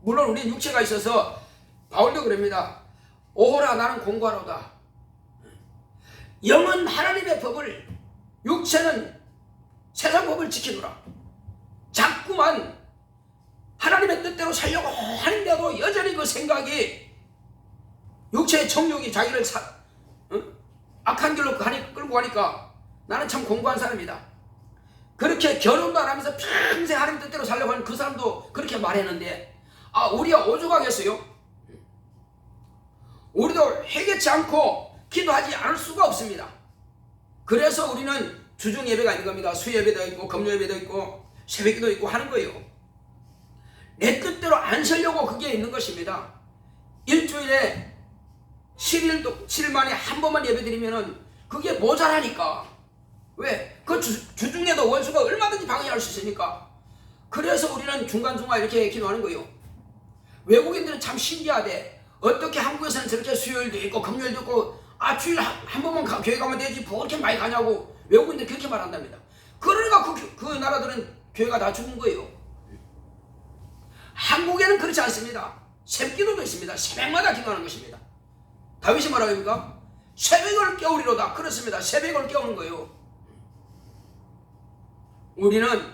물론 우리는 육체가 있어서 바울도 그럽니다. 오호라 나는 공고하로다. 영은 하나님의 법을 육체는 세상 법을 지키노라. 자꾸만 하나님의 뜻대로 살려고 하는데도 여전히 그 생각이 육체의 정욕이 자기를 악한 길로 끌고 가니까 나는 참 공고한 사람이다. 그렇게 결혼도 안 하면서 평생 하나님 뜻대로 살려고 하는 그 사람도 그렇게 말했는데 우리가 오죽하겠어요? 우리도 회개치 않고 기도하지 않을 수가 없습니다. 그래서 우리는 주중 예배가 있는 겁니다. 수예배도 있고 금요 예배도 있고 새벽기도 있고 하는 거예요. 내 뜻대로 안 살려고 그게 있는 것입니다. 일주일에 7일 만에 한 번만 예배드리면은 그게 모자라니까. 왜? 그 주중에도 원수가 얼마든지 방해할 수 있으니까. 그래서 우리는 중간중간 이렇게 기도하는 거예요. 외국인들은 참 신기하대. 어떻게 한국에서는 저렇게 수요일도 있고 금요일도 있고 주일 한 번만 교회 가면 되지 뭐 그렇게 많이 가냐고 외국인들 그렇게 말한답니다. 그러니까 그 나라들은 교회가 다 죽은 거예요. 한국에는 그렇지 않습니다. 새벽기도도 있습니다. 새벽마다 기도하는 것입니다. 다윗이 뭐라고 합니까? 새벽을 깨우리로다. 그렇습니다. 새벽을 깨우는 거예요. 우리는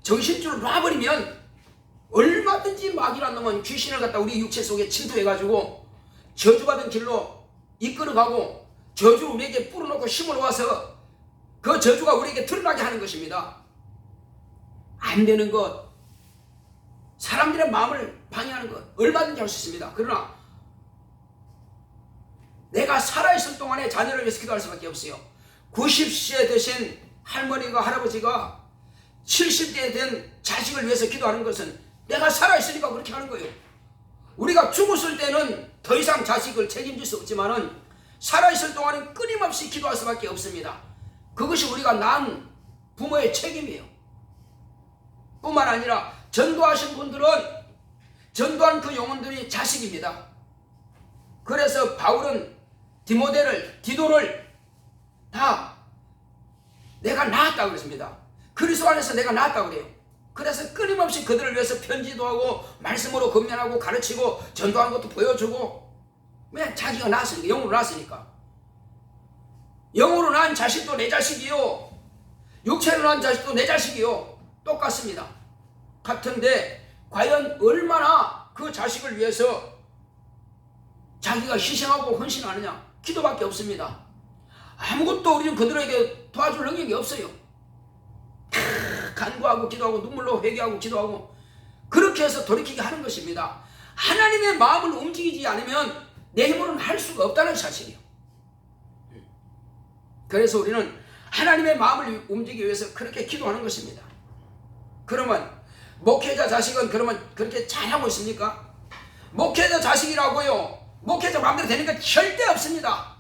정신줄을 놔버리면 얼마든지 마귀란 놈은 귀신을 갖다 우리 육체 속에 침투해가지고 저주받은 길로 이끌어가고 저주를 우리에게 뿌려놓고 심어놓아서 그 저주가 우리에게 드러나게 하는 것입니다. 안 되는 것, 사람들의 마음을 방해하는 것 얼마든지 할 수 있습니다. 그러나 내가 살아있을 동안에 자녀를 위해서 기도할 수밖에 없어요. 90세 되신 할머니가 할아버지가 70대 된 자식을 위해서 기도하는 것은 내가 살아있으니까 그렇게 하는 거예요. 우리가 죽었을 때는 더 이상 자식을 책임질 수 없지만은 살아있을 동안은 끊임없이 기도할 수밖에 없습니다. 그것이 우리가 낳은 부모의 책임이에요. 뿐만 아니라 전도하신 분들은 전도한 그 영혼들이 자식입니다. 그래서 바울은 디도를 다 내가 낳았다고 그랬습니다. 그리스도 안에서 내가 낳았다고 그래요. 그래서 끊임없이 그들을 위해서 편지도 하고 말씀으로 권면하고 가르치고 전도하는 것도 보여주고, 왜? 자기가 낳았으니까, 영으로 낳았으니까. 영으로 낳은 자식도 내 자식이요, 육체로 낳은 자식도 내 자식이요, 똑같습니다. 같은데 과연 얼마나 그 자식을 위해서 자기가 희생하고 헌신하느냐? 기도밖에 없습니다. 아무것도 우리는 그들에게 도와줄 능력이 없어요. 간구하고 기도하고 눈물로 회개하고 기도하고 그렇게 해서 돌이키게 하는 것입니다. 하나님의 마음을 움직이지 않으면 내 힘으로는 할 수가 없다는 사실이에요. 그래서 우리는 하나님의 마음을 움직이기 위해서 그렇게 기도하는 것입니다. 그러면 목회자 자식은 그러면 그렇게 잘하고 있습니까? 목회자 자식이라고요, 목회자 마음대로 되는 건 절대 없습니다.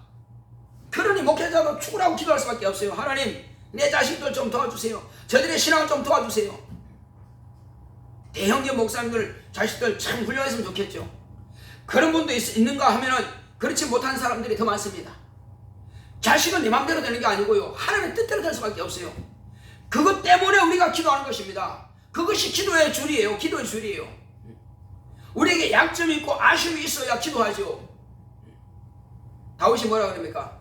그러니 목회자도 축구하고 기도할 수밖에 없어요. 하나님, 내 자식들 좀 도와주세요. 저들의 신앙을 좀 도와주세요. 대형교 목사님들 자식들 참 훌륭했으면 좋겠죠. 그런 분도 있는가 하면은 그렇지 못한 사람들이 더 많습니다. 자식은 내 마음대로 되는 게 아니고요, 하나님의 뜻대로 될 수밖에 없어요. 그것 때문에 우리가 기도하는 것입니다. 그것이 기도의 줄이에요. 기도의 줄이에요. 우리에게 약점이 있고 아쉬움이 있어야 기도하죠. 다윗이 뭐라 그럽니까?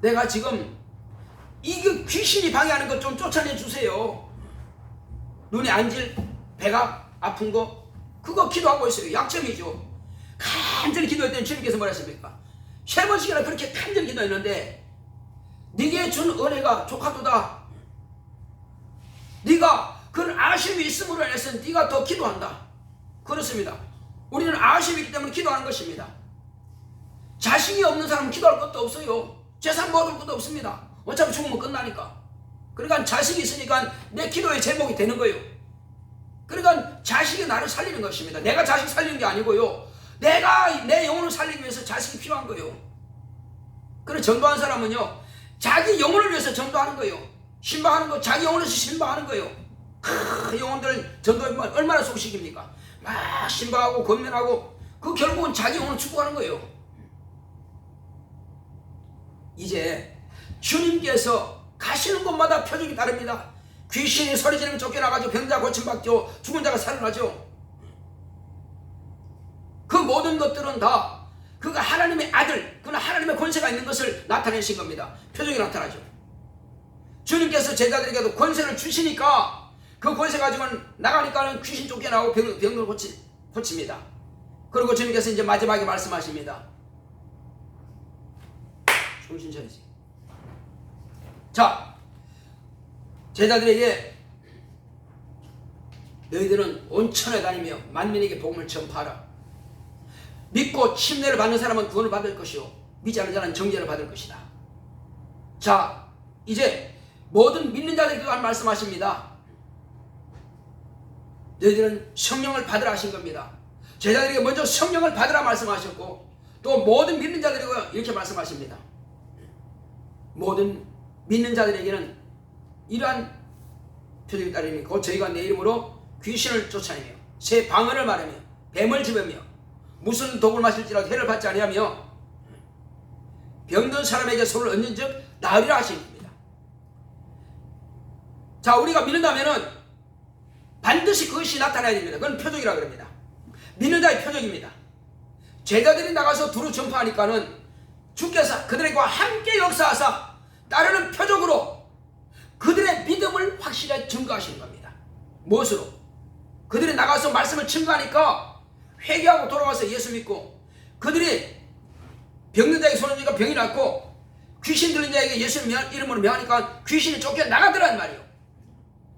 내가 지금 이게 귀신이 방해하는 것 좀 쫓아내 주세요. 눈에 안질, 배가 아픈 거, 그거 기도하고 있어요. 약점이죠. 간절히 기도했더니 주님께서 뭐라 했습니까? 3번씩이나 그렇게 간절히 기도했는데 네게 준 은혜가 족하도다. 네가 그런 아쉬움이 있음으로 인해서 네가 더 기도한다. 그렇습니다. 우리는 아쉬움이 있기 때문에 기도하는 것입니다. 자신이 없는 사람은 기도할 것도 없어요. 재산 모을 것도 없습니다. 어차피 죽으면 끝나니까. 그러니까 자식이 있으니까 내 기도의 제목이 되는 거예요. 그러니까 자식이 나를 살리는 것입니다. 내가 자식 살리는 게 아니고요, 내가 내 영혼을 살리기 위해서 자식이 필요한 거예요. 그래서 전도하는 사람은요, 자기 영혼을 위해서 전도하는 거예요. 신방하는 거, 자기 영혼에서 신방하는 거예요. 영혼들 전도하면 얼마나 속식입니까? 막 신방하고 권면하고, 그 결국은 자기 영혼을 축복하는 거예요. 이제 주님께서 가시는 곳마다 표적이 다릅니다. 귀신이 소리 지르면 쫓겨나가죠. 병자 고침받죠. 죽은 자가 살아나죠. 그 모든 것들은 다 그가 하나님의 아들, 그는 하나님의 권세가 있는 것을 나타내신 겁니다. 표적이 나타나죠. 주님께서 제자들에게도 권세를 주시니까 그 권세 가지고는 나가니까는 귀신 쫓겨나고 병을 고칩니다. 그리고 주님께서 이제 마지막에 말씀하십니다. 정신 차리지. 자, 제자들에게 너희들은 온 천에 다니며 만민에게 복음을 전파하라. 믿고 침례를 받는 사람은 구원을 받을 것이요, 믿지 않는 자는 정죄를 받을 것이다. 자, 이제 모든 믿는 자들에게 말씀하십니다. 너희들은 성령을 받으라 하신 겁니다. 제자들에게 먼저 성령을 받으라 말씀하셨고, 또 모든 믿는 자들에게 이렇게 말씀하십니다. 모든 믿는 자들에게는 이러한 표적이 따르니 곧 저희가 내 이름으로 귀신을 쫓아내며 새 방언을 말하며 뱀을 집으며 무슨 독을 마실지라도 해를 받지 아니하며 병든 사람에게 손을 얹은 즉 나으리라 하신 겁니다. 자, 우리가 믿는다면은 반드시 그것이 나타나야 됩니다. 그건 표적이라고 합니다. 믿는 자의 표적입니다. 제자들이 나가서 두루 전파하니까는 주께서 그들과 함께 역사하사 따르는 표적으로 그들의 믿음을 확실하게 증거하시는 겁니다. 무엇으로? 그들이 나가서 말씀을 증거하니까 회개하고 돌아와서 예수 믿고, 그들이 병든 자에게 손을 쥐니까 병이 낫고, 귀신 들린 자에게 예수 이름으로 명하니까 귀신이 쫓겨나가더란 말이에요.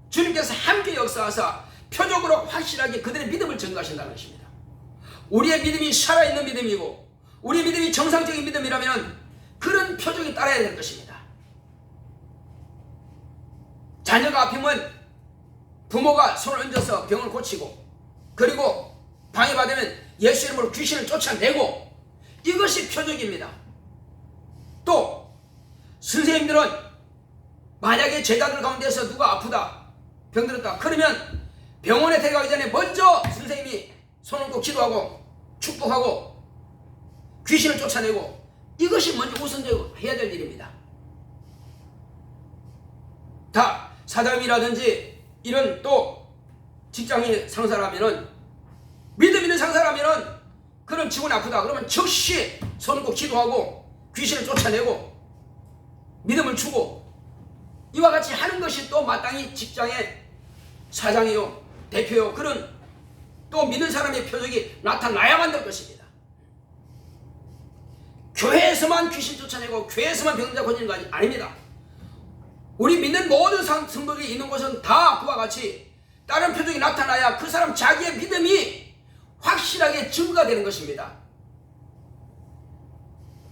주님께서 함께 역사하사 표적으로 확실하게 그들의 믿음을 증거하신다는 것입니다. 우리의 믿음이 살아있는 믿음이고 우리의 믿음이 정상적인 믿음이라면 그런 표적이 따라야 될 것입니다. 자녀가 아프면 부모가 손을 얹어서 병을 고치고, 그리고 방해받으면 예수 이름으로 귀신을 쫓아내고, 이것이 표적입니다. 또 선생님들은 만약에 제자들 가운데서 누가 아프다, 병들었다 그러면 병원에 데려가기 전에 먼저 선생님이 손을 꼭 기도하고 축복하고 귀신을 쫓아내고, 이것이 먼저 우선적으로 해야 될 일입니다. 다 사장이라든지 이런 또 직장의 상사라면은, 믿음 있는 상사라면은, 그런 직원이 아프다 그러면 즉시 손을 꼭 기도하고 귀신을 쫓아내고 믿음을 주고, 이와 같이 하는 것이 또 마땅히 직장의 사장이요 대표요 그런 또 믿는 사람의 표적이 나타나야만 될 것입니다. 교회에서만 귀신 쫓아내고 교회에서만 병자 고치는 거 아닙니다. 우리 믿는 모든 성도들이 있는 곳은 다 그와 같이 다른 표적이 나타나야 그 사람 자기의 믿음이 확실하게 증거가 되는 것입니다.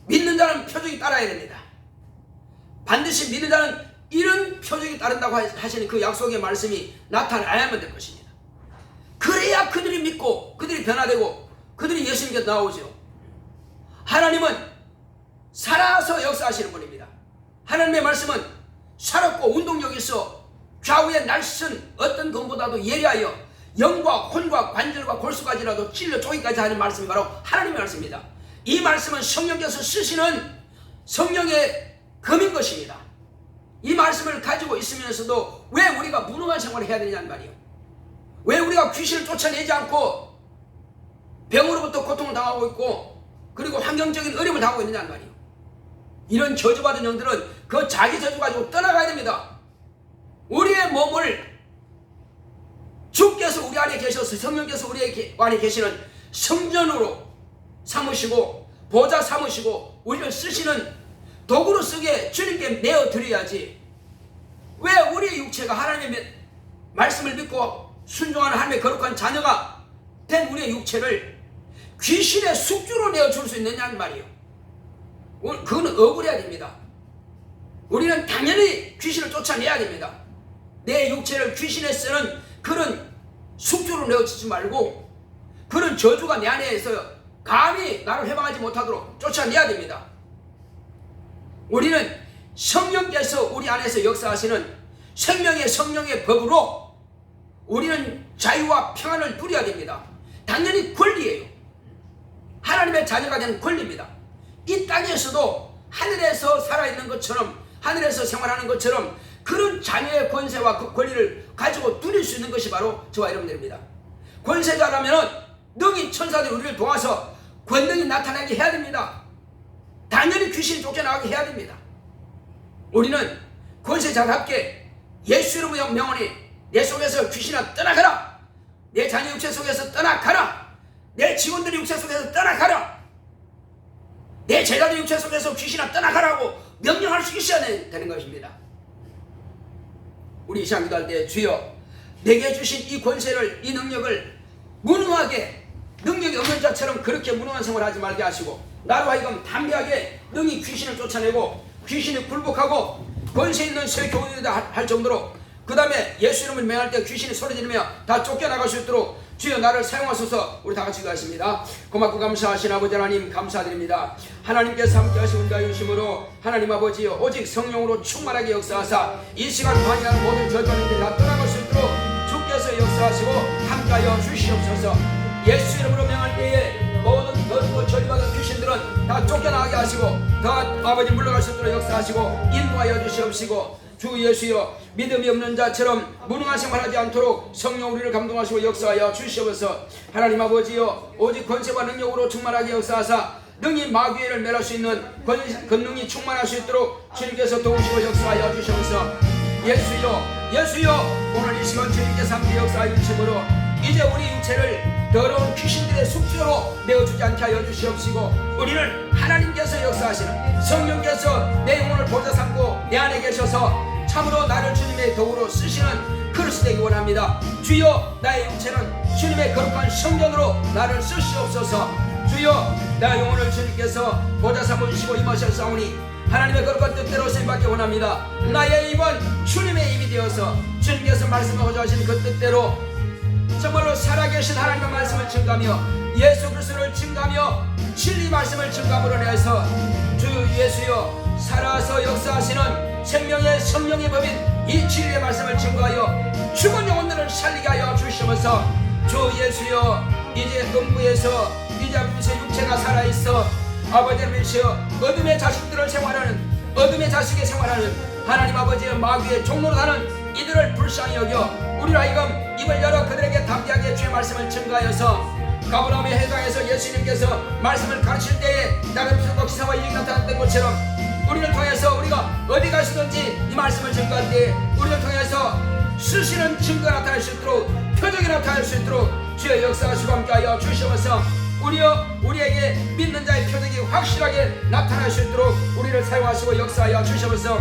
믿는 자는 표적이 따라야 됩니다. 반드시 믿는 자는 이런 표적이 따른다고 하시는 그 약속의 말씀이 나타나야만 될 것입니다. 그래야 그들이 믿고 그들이 변화되고 그들이 예수님께 나오죠. 하나님은 살아서 역사하시는 분입니다. 하나님의 말씀은 살았고 운동력이 있어 좌우에 날선 어떤 것보다도 예리하여 영과 혼과 관절과 골수까지라도 찔러 쪼기까지 하는 말씀이 바로 하나님의 말씀입니다. 이 말씀은 성령께서 쓰시는 성령의 검인 것입니다. 이 말씀을 가지고 있으면서도 왜 우리가 무능한 생활을 해야 되냐는 말이에요. 왜 우리가 귀신을 쫓아내지 않고 병으로부터 고통을 당하고 있고 그리고 환경적인 어려움을 당하고 있느냐는 말이에요. 이런 저주받은 영들은 그 자기 저주 가지고 떠나가야 됩니다. 우리의 몸을 주께서 우리 안에 계셔서 성령께서 우리 안에 계시는 성전으로 삼으시고 보좌 삼으시고 우리를 쓰시는 도구로 쓰게 주님께 내어드려야지, 왜 우리의 육체가 하나님의 말씀을 믿고 순종하는 하나님의 거룩한 자녀가 된 우리의 육체를 귀신의 숙주로 내어줄 수 있느냐는 말이에요. 그건 억울해야 됩니다. 우리는 당연히 귀신을 쫓아내야 됩니다. 내 육체를 귀신에 쓰는 그런 숙주로 내어주지 말고 그런 저주가 내 안에서 감히 나를 해방하지 못하도록 쫓아내야 됩니다. 우리는 성령께서 우리 안에서 역사하시는 생명의 성령의 법으로 우리는 자유와 평안을 누려야 됩니다. 당연히 권리예요. 하나님의 자녀가 되는 권리입니다. 이 땅에서도 하늘에서 살아있는 것처럼 하늘에서 생활하는 것처럼 그런 자녀의 권세와 그 권리를 가지고 누릴 수 있는 것이 바로 저와 여러분들입니다. 권세자라면 능히 천사들이 우리를 도와서 권능이 나타나게 해야 됩니다. 당연히 귀신이 쫓겨나가게 해야 됩니다. 우리는 권세자답게 예수 이름으로 명하니 내 속에서 귀신아 떠나가라, 내 자녀 육체 속에서 떠나가라, 내 직원들의 육체 속에서 떠나가라, 내 제자들 육체 속에서 귀신아 떠나가라고 명령할 수 있어야 되는 것입니다. 우리 이 시간 기도할 때 주여 내게 주신 이 권세를, 이 능력을 무능하게 능력이 없는 자처럼 그렇게 무능한 생활을 하지 말게 하시고 나로 하여금 담대하게 능히 귀신을 쫓아내고 귀신이 굴복하고 권세 있는 새 교훈이다 할 정도로, 그 다음에 예수 이름을 명할 때 귀신이 소리지르며 다 쫓겨나갈 수 있도록 주여 나를 사용하소서. 우리 다 같이 기도하십니다. 고맙고 감사하신 아버지 하나님 감사드립니다. 하나님께서 함께 하신 은혜와 유심으로 하나님 아버지여 오직 성령으로 충만하게 역사하사 이 시간 방해하는 모든 결과들이 다 떠나갈 수 있도록 주께서 역사하시고 함께하여 주시옵소서. 예수 이름으로 명할 때에 모든 더럽고 저주받은 귀신들은 다 쫓겨나가게 하시고 다 아버지 물러갈 수 있도록 역사하시고 인도하여 주시옵시고, 주 예수여 믿음이 없는 자처럼 무능한 생활하지 않도록 성령 우리를 감동하시고 역사하여 주시옵소서. 하나님 아버지여 오직 권세와 능력으로 충만하게 역사하사 능히 마귀를 멸할 수 있는 권능이 충만할 수 있도록 주님께서 도우시고 역사하여 주시옵소서. 예수여 오늘 이 시간 주님께서 함께 역사하여 주심으로 이제 우리 육체를 더러운 귀신들의 숙주로 내어주지 않게 하여 주시옵시고, 우리는 하나님께서 역사하시는 성령께서 내 영혼을 보좌 삼고 내 안에 계셔서 참으로 나를 주님의 도구로 쓰시는 그릇이 되기 원합니다. 주여 나의 육체는 주님의 거룩한 성전으로 나를 쓰시옵소서. 주여 나의 영혼을 주님께서 보좌 삼으시고 임하셨사오니 하나님의 거룩한 뜻대로 쓰임받기 원합니다. 나의 입은 주님의 입이 되어서 주님께서 말씀하고자 하신 그 뜻대로 정말로 살아계신 하나님의 말씀을 증거하며 예수 그리스도를 증거하며 진리 말씀을 증거함으로 인해서 주 예수여 살아서 역사하시는 생명의 성령의 법인 이 진리의 말씀을 증거하여 죽은 영혼들을 살리게 하여 주시면서 주 예수여 이제 음부에서 이제 육체가 살아있어 아버지께서 어둠의 자식들을 생활하는 어둠의 자식의 생활하는 하나님 아버지의 마귀의 종로로 사는 이들을 불쌍히 여겨 우리로 하여금 입을 열어 그들에게 담대하게 주의 말씀을 증거하여서 가버나움의 해당에서 예수님께서 말씀을 가르칠 때에 다른 표적과 기사와 이익이 나타났던 것처럼 우리를 통해서 우리가 어디 가시든지 이 말씀을 증거할 때 우리를 통해서 수시는 증거가 나타날 수 있도록 표적이 나타날 수 있도록 주의 역사하시고 함께하여 주시면서 우리에게 믿는 자의 표적이 확실하게 나타날 수 있도록 우리를 사용하시고 역사하여 주시면서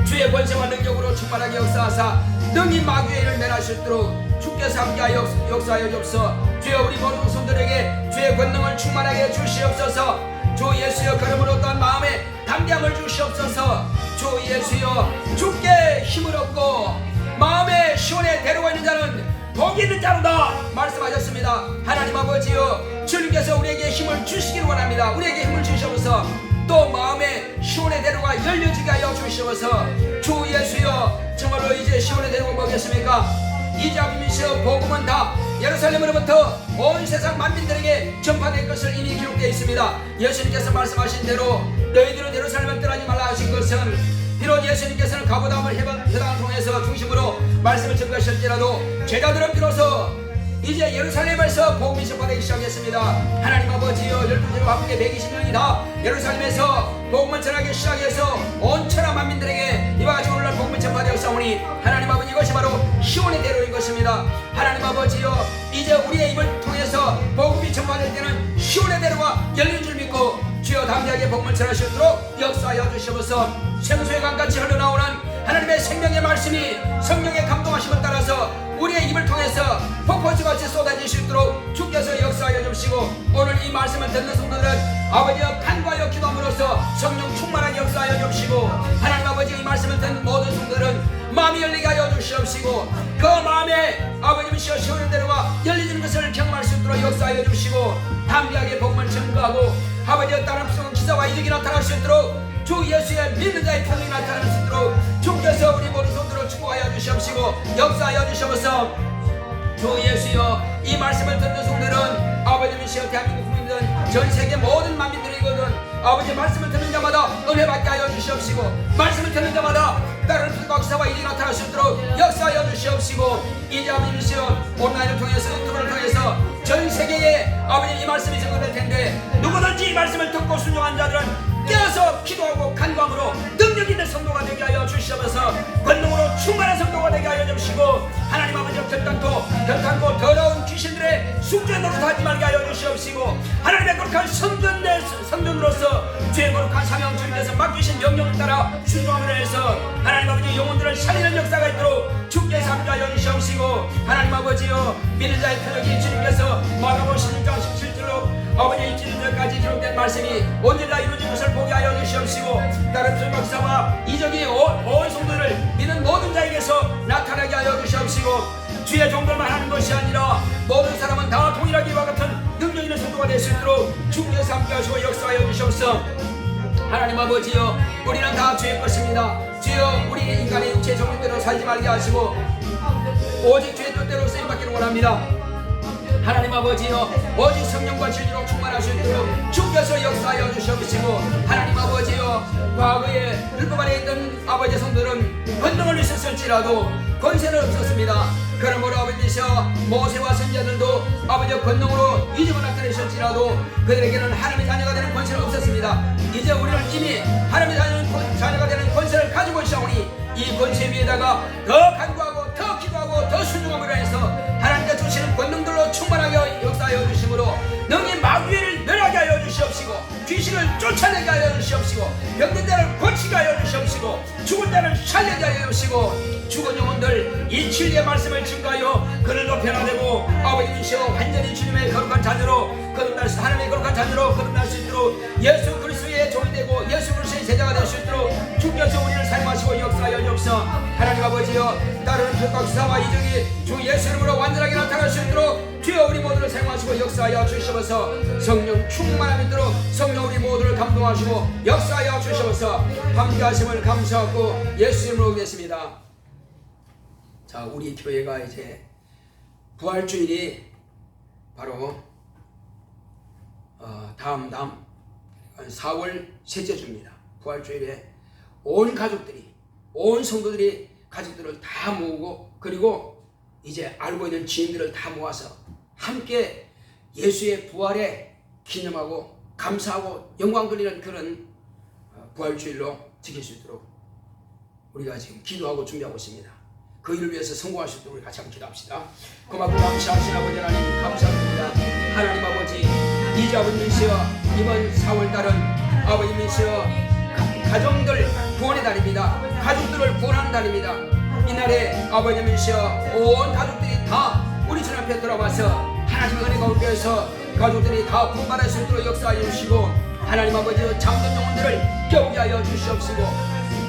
주의 권세와 능력으로 충만하게 역사하사 능히 마귀의 일을 면할 수 있도록 주께서 함께하여 역사하여 주옵소서. 주여 우리 모든 성도들에게 주의 권능을 충만하게 주시옵소서. 주 예수여 걸음으로 어떠한 마음에 담대함을 주시옵소서. 주 예수여 주께 힘을 얻고 마음의 시온에 데려가 있는 자는 복이 있는 자로다 말씀하셨습니다. 하나님 아버지여 주님께서 우리에게 힘을 주시기를 원합니다. 우리에게 힘을 주시옵소서. 또 마음의 시온의 대로가 열려지게 하여 주시옵소서. 주 예수여 정말로 이제 시온의 대로가 뭐겠습니까? 이제 아버지여 복음은 다 예루살렘으로부터 온 세상 만민들에게 전파될 것을 이미 기록되어 있습니다. 예수님께서 말씀하신 대로 너희들은 예루살렘을 떠나지 말라 하신 것은 비록 예수님께서는 가버나움을 회당을 통해서 중심으로 말씀을 전가하실지라도 제자들은 비로소 이제 예루살렘에서 복음이 전파되기 시작했습니다. 하나님 아버지여 12제와 함께 120명이 다 예루살렘에서 복음을 전하기 시작해서 온 천하 만민들에게 이와 같이 오늘날 복음이 전파되었사오니 하나님 아버지 이것이 바로 시온의 대로인 것입니다. 하나님 아버지여 이제 우리의 입을 통해서 복음이 전파될 때는 시온의 대로가 열린 줄 믿고 주여 담대하게 복음을 전하시도록 역사하여 주시옵소서. 생수의 강같이 흘러나오는 하나님의 생명의 말씀이 성령의 감동하심을 따라서 우리의 입을 통해서 폭포수같이 쏟아질 수 있도록 주께서 역사하여 주시고 오늘 이 말씀을 듣는 성도들은 아버지여 간구하여 기도함으로써 성령 충만하게 역사하여 주시고 하나님 아버지 이 말씀을 듣는 모든 성도들은 마음이 열리게 하여 주시옵시고 그 마음에 아버지여 시오는 대로가 열리는 것을 경험할 수 있도록 역사하여 주시고 담대하게 복음을 전가하고 아버지여 다른 무서운 기사와 이득이 나타날 수 있도록 주 예수의 믿는 자의 표정이 나타날 수 있도록 주께서 우리 모든 성도를 축복하여 주시옵시고 역사하여 주시옵소서. 주 예수여 이 말씀을 듣는 성도들은 아버지이시여 대한민국 국민들은 전 세계 모든 만민들이거든 아버지 말씀을 듣는 자마다 은혜 받게 하여 주시옵시고 말씀을 듣는 자마다 다른 박사와 일이 나타날 수 있도록 역사하여 주시옵시고 이제 아버지이시여 온라인을 통해서 유튜브를 통해서 전 세계에 아버지 이 말씀이 전거될 텐데 누구든지 이 말씀을 듣고 순종한 자들은 깨어서 기도하고 간구함으로 능력 있는 성도가 되게 하여 주시옵소서. 권능으로 충만한 성도가 되게 하여 주시고 하나님 아버지 결단코 더러운 귀신들의 숭죄 노릇하지 말게 하여 주시옵시고 하나님의 거룩한 성전으로서 주의 거룩한 사명 주님께서 맡기신 명령을 따라 순종함으로 해서 하나님 아버지 영혼들을 살리는 역사가 있도록 주께서 함께하여 주시옵시고 하나님 아버지여 믿는 자의 표적이 주님께서 마가복음 16장 17절로 아버지 이지전까지 기록된 말씀이 언제 다 이루어진 것을 보게 하여 주시옵시고 다른 설박사와 이적이 온 성도를 믿는 모든 자에게서 나타나게 하여 주시옵시고 주의 종들만 하는 것이 아니라 모든 사람은 다 동일하게 이와 같은 능력 있는 성도가 될 수 있도록 주께서 함께하시고 역사하여 주시옵소서. 하나님 아버지여 우리는 다 주의 것입니다. 주여 우리 인간의 육체 정욕대로 살지 말게 하시고 오직 주의 뜻대로 쓰임받기를 원합니다. 하나님 아버지여 오직 성령과 진리로 충만할 수 있도록 주께서 역사하여 주시옵시고 하나님 아버지여 과거에 율법 아래 있던 아버지 성들은 권능을 있었을지라도 권세는 없었습니다. 그러므로 아버지여 모세와 선지자들도 아버지의 권능으로 이적을 나타내셨지라도 그들에게는 하나님의 자녀가 되는 권세는 없었습니다. 이제 우리는 이미 하나님의 자녀가 되는 권세를 가지고 있사오니 이 권세 위에다가 더 간구하고 더 기도하고 더 순종함으로 해서 하나님께서 주시는 권능들로 충만하게 역사하여 주시므로 능히 마귀를 멸하게 하여 주시옵시고 귀신을 쫓아내게 하여 주시옵시고 병든 자를 고치게 하여 주시옵시고 죽은 자를 살리게 하여 주시고 죽은 영혼들 이 진리의 말씀을 증거하여 그들도 변화되고 아버지이시여 완전히 주님의 거룩한 자녀로 거듭날 수 하나님의 거룩한 자녀로 거듭날 수 있도록 예수 그리스도의 종이 되고 예수 그리스도의 제자가 될 수 있도록 주께서 우리를 사용하시고 역사하여 주옵소서. 하나님 아버지여 다른 뜻과 기사와 이적이 주 예수 이름으로 완전하게 나타날 수 있도록 주여 우리 모두를 사용하시고 역사하여 주시옵소서. 성령 충만함이 있도록 성령 우리 모두를 감동하시고 역사하여 주시옵소서. 함께하심을 감사하고 예수 이름으로 오겠습니다. 자, 우리 교회가 이제 부활주일이 바로 다음 4월 셋째 주입니다. 부활주일에 온 가족들이, 온 성도들이 가족들을 다 모으고, 그리고 이제 알고 있는 지인들을 다 모아서 함께 예수의 부활에 기념하고 감사하고 영광 돌리는 그런 부활주일로 지킬 수 있도록 우리가 지금 기도하고 준비하고 있습니다. 그 일을 위해서 성공할 수 있도록 우리 같이 한번 기도합시다. 고맙고 감사하신 아버지 하나님 감사드립니다. 하나님 아버지, 이제 아버지이시여 이번 4월달은 아버지이시여 가정들 구원의 달입니다. 가족들을 구원하는 달입니다. 이날에 아버지이시여 온 가족들이 다 우리 주 앞에 돌아와서 하나님의 은혜 가운데에서 가족들이 다 구원받을 수 있도록 역사하여 주시고, 하나님 아버지 잠든 영혼들을 깨우게 하여 주시옵시고,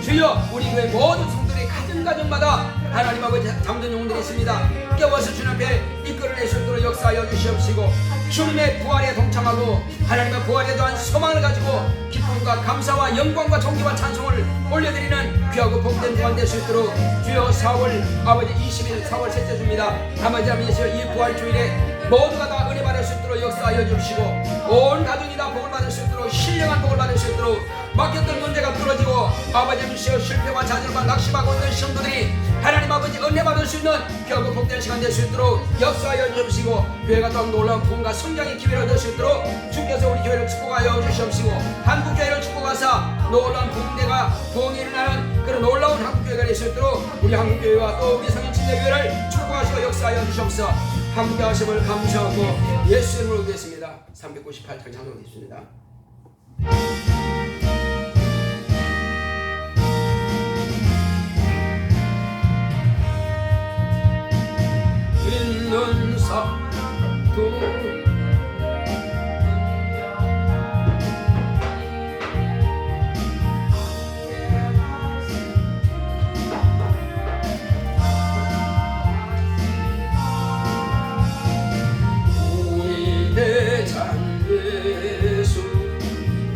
주여 우리 교회 모든 성도들의 가정마다 하나님 아버지 잠든 영혼들이 있습니다. 깨워서 주님 앞에 이끌어낼 수 있도록 역사하여 주시옵시고, 주님의 부활에 동참하고 하나님의 부활에 대한 소망을 가지고 기쁨과 감사와 영광과 존귀와 찬송을 올려드리는 귀하고 복된 부활 될 수 있도록 주여 4월 아버지 20일 4월 셋째 주입니다. 아버지 하면서 이 부활주일에 모두가 다 은혜 받을 수 있도록 역사하여 주시고, 온 가족이 다 복을 받을 수 있도록 신령한 복을 받을 수 있도록 막혔던 문제가 뚫어지고 아버지 하면서 실패와 좌절과 낙심하고 있는 성도들이 하나님 아버지 은혜 받을 수 있는 귀하고 복된 시간 될 수 있도록 역사하여 주시고, 교회가 또 놀라운 부흥과 성장의 기회를 얻을 수 있도록 주께서 우리 교회를 축복하여 주시옵시고, 한국교회를 축복하사 놀라운 부흥이 일어나는 그런 놀라운 한국교회가 될 수 있도록 우리 한국교회와 또 우리 성인침례교회를 축복하시고 역사하여 주시옵소서. 함께하심을 감사하고 예수 이름으로 기도했습니다. 398장 찬송하겠습니다. 있는 사도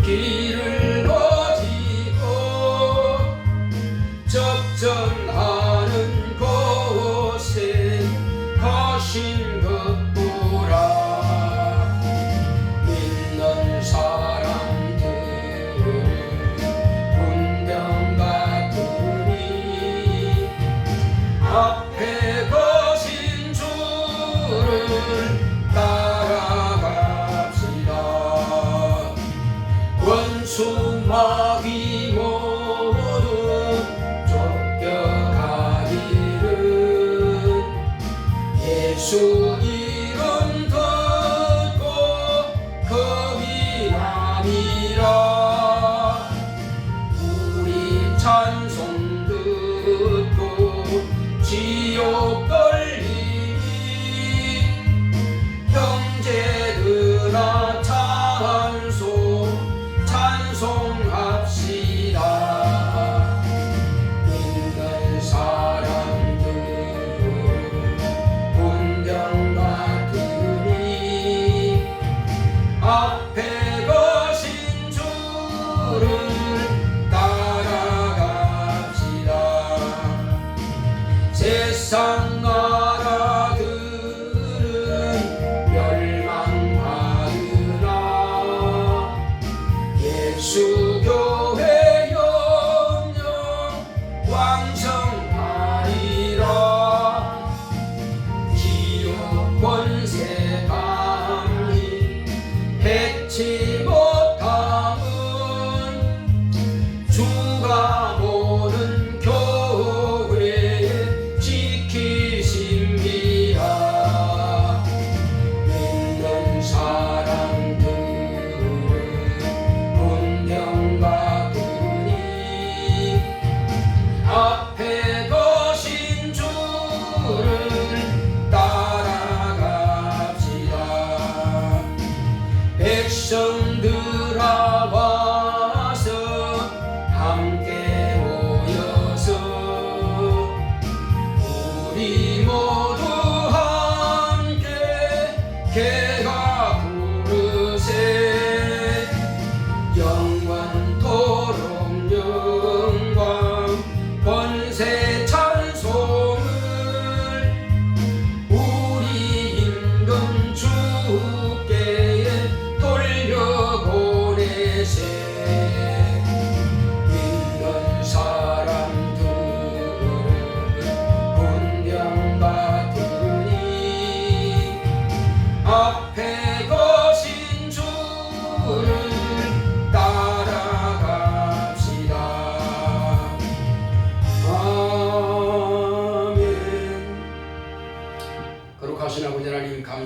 길을 가지고 접전하는 곳에 가신 것보라. 믿는 사람들 운명 같으니 앞에 가신 주를 수마귀 모두 쫓겨가기를 예수 이름 듣고 겁이 나니라. 우리 찬송 듣고 지옥 걸리니 형제들아 찬송합시다. 믿는 사람들 운명 같으니 앞에 가신 주를 따라갑시다. 세상 나라들은 멸망하리라. 예수교회 영영 왕성하리라. 지옥 권세 감히 해치 못함은 주가 모든 교회에 지키십니다. 믿는 사람들 앞에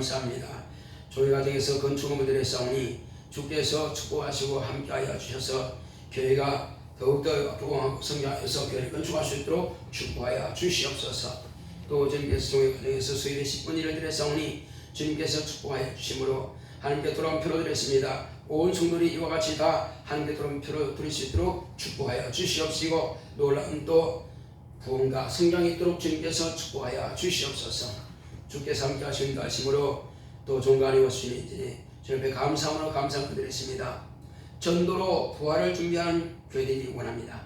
감사합니다. 저희 가정에서 건축업들의 싸우니 주께서 축복하시고 함께하여 주셔서 교회가 더욱더 부흥하고 성장해서 교회를 건축할 수 있도록 축복하여 주시옵소서. 또 주님께서 저희 가정에서 수입의 10분 일을 드렸사오니 주님께서 축복하여 주심으로 하나님께 돌아온 표로 드렸습니다. 온 성도들이 이와 같이 다 하나님께 돌아온 표로 드릴 수 있도록 축복하여 주시옵시고 놀라운 또 부흥과 성장이 있도록 주님께서 축복하여 주시옵소서. 주께서 함께 하시는 하심으로 또 종간에 오시니 주님 앞에 감사함으로 감사드리겠습니다. 전도로 부활을 준비하는 교회들이 원합니다.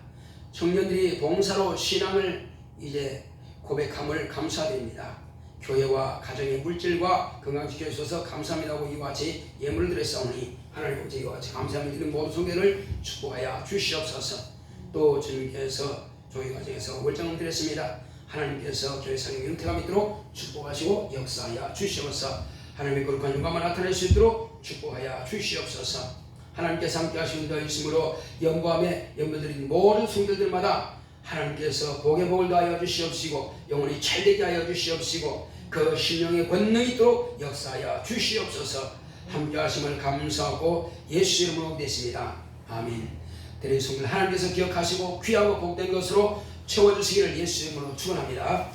청년들이 봉사로 신앙을 이제 고백함을 감사드립니다. 교회와 가정의 물질과 건강지켜 주셔서 감사합니다고 이와 같이 예물을 드렸사오니 하나님 아버지 이와 같이 감사함을 드리는 모든 성도를 축복하여 주시옵소서. 또 주님께서 저희 가정에서 월장을 드렸습니다. 하나님께서 교회 상의 영태가 있도록 축복하시고 역사하여 주시옵소서. 하나님의 거룩한 영광만 나타낼 수 있도록 축복하여 주시옵소서. 하나님께서 함께 하시는 되심으로 연구함에 연결드린 모든 성도들마다 하나님께서 복의 복을 더하여 주시옵시고 영원히 잘되게 하여 주시옵시고 그 신령의 권능이 있도록 역사하여 주시옵소서. 함께 하심을 감사하고 예수 이름으로 됐습니다. 아멘. 대리 성도들 하나님께서 기억하시고 귀하고 복된 것으로 채워주시기를 예수 이름으로 축원합니다.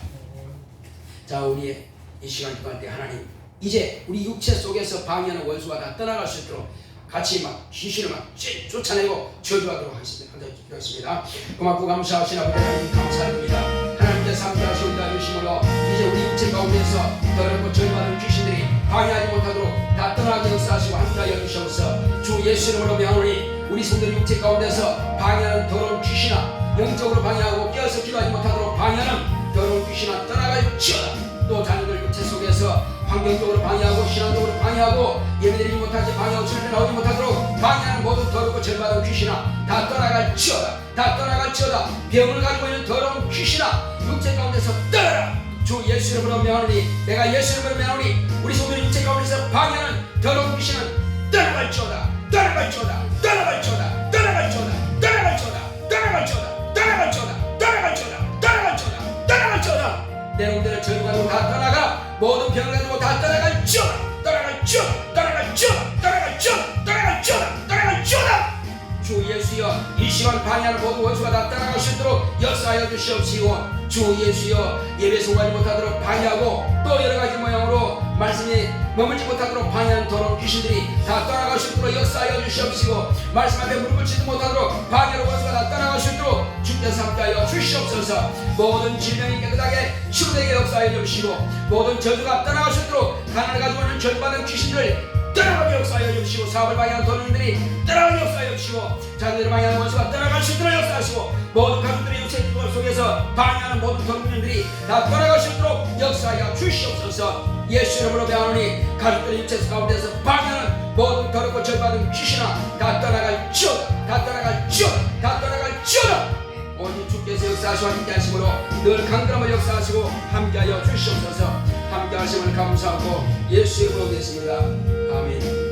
자, 우리 이 시간 동안 때 하나님 이제 우리 육체 속에서 방해하는 원수가 다 떠나갈 수 있도록 같이 막 귀신을 막 쫓아내고 저주하도록 하겠습니다. 고맙고 감사하신 아버지 하나님 감사드립니다. 하나님께서 함께 하시옵다 주심으로 이제 우리 육체 가운데서 더럽고 저주받은 귀신들이 방해하지 못하도록 다 떠나게 역사하시고 함께하여 주시옵소서. 주 예수 이름으로 명하노니 우리 성도들 육체 가운데서 방해하는 더러운 귀신아 영적으로 방해하고 깨어서 기도하지 못하도록 방해하는 더러운 귀신아 떠나갈지어다. 또 자녀들 육체 속에서 환경적으로 방해하고 신앙적으로 방해하고 예배드리지 못하게 방해하고 절대 나오지 못하도록 방해하는 모든 더럽고 절받은 귀신아 다 떠나갈지어다. 다 떠나갈지어다. 병을 가지고 있는 더러운 귀신아 육체 가운데서 떠나라. 주 예수 이름으로 명하노니 내가 예수 이름으로 명하노니 우리 성도들 육체 가운데서 방해하는 더러운 귀신은 떠나갈지어다. 떠나갈지어다. 떠나갈지어다. 떠나갈지어다. 떠나갈지어다. 떠나갈지어다. 떠나갈지어다. 떠나갈지어다. 떠나갈지어다. 떠나갈지어다. 내 놈들을 절반으로 다 떠나가 모든 병을 가지고 다 떠나갈지어다. 떠나갈지어다. 떠나갈지어다. 떠나갈지어다. 떠나갈지어다. 떠나갈지어다. 주 예수여 이 시간 방해하는 모든 원수가 다 떠나갈 수 있도록 역사하여 주시옵시고 주 예수여 예배 성공하지 못하도록 방해하고 또 여러가지 모양으로 말씀이 머물지 못하도록 방해하는 더러운 귀신들이 다 떠나갈 수 있도록 역사하여 주시옵시고 말씀 앞에 무릎을 치지 못하도록 방해하는 원수가 다 떠나갈 수 있도록 주께서 함께하여 주시옵소서. 모든 질병이 깨끗하게 치유되게 역사하여 주시고 모든 저주가 떠나갈 수 있도록 가난을 가지고 있는 절받은 귀신들을 떠나가게 역사하여 주시고 사업을 방해하는 돈들이 떠나가게 역사하여 주시고 자녀들을 방해하는 원수가 떠나갈 수 있도록 역사하시고 모든 가족들의 육체 속에서 방해하는 모든 돈들이 다 떠나갈 수 있도록 역사하여 주시옵소서. 예수 이름으로 명하노니 가족들의 육체 가운데서 방해하는 모든 더럽고 절받은 귀신아 다 떠나갈지어다. 다 떠나갈지어다. 다 떠나갈지어다. 오직 주께서 역사하시고 함께 하심으로 늘 강건함을 역사하시고 함께하여 주시옵소서. 함께 하심을 감사하고 예수 이름으로 됐습니다. 아멘.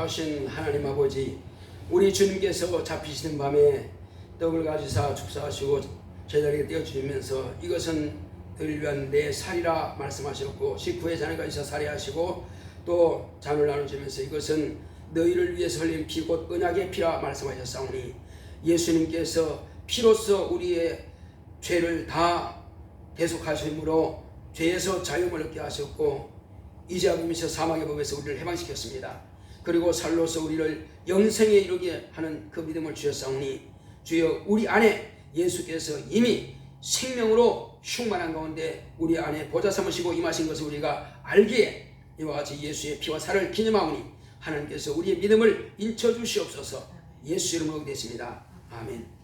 하신 하나님 아버지 우리 주님께서 잡히시는 밤에 떡을 가지사 축사하시고 제자리에 떼어주시면서 이것은 너희를 위한 내 살이라 말씀하셨고 식후에 잔을 가지사 살해하시고 또 잔을 나누시면서 이것은 너희를 위해서 흘린 피 곧 언약의 피라 말씀하셨사오니 예수님께서 피로써 우리의 죄를 다 대속하심으로 죄에서 자유를 얻게 하셨고 이제 하면서 사망의 법에서 우리를 해방시켰습니다. 그리고 살로서 우리를 영생에 이르게 하는 그 믿음을 주셨사오니 주여 우리 안에 예수께서 이미 생명으로 충만한 가운데 우리 안에 보좌 삼으시고 임하신 것을 우리가 알기에 이와 같이 예수의 피와 살을 기념하오니 하나님께서 우리의 믿음을 인쳐 주시옵소서. 예수 이름으로 되십니다. 아멘.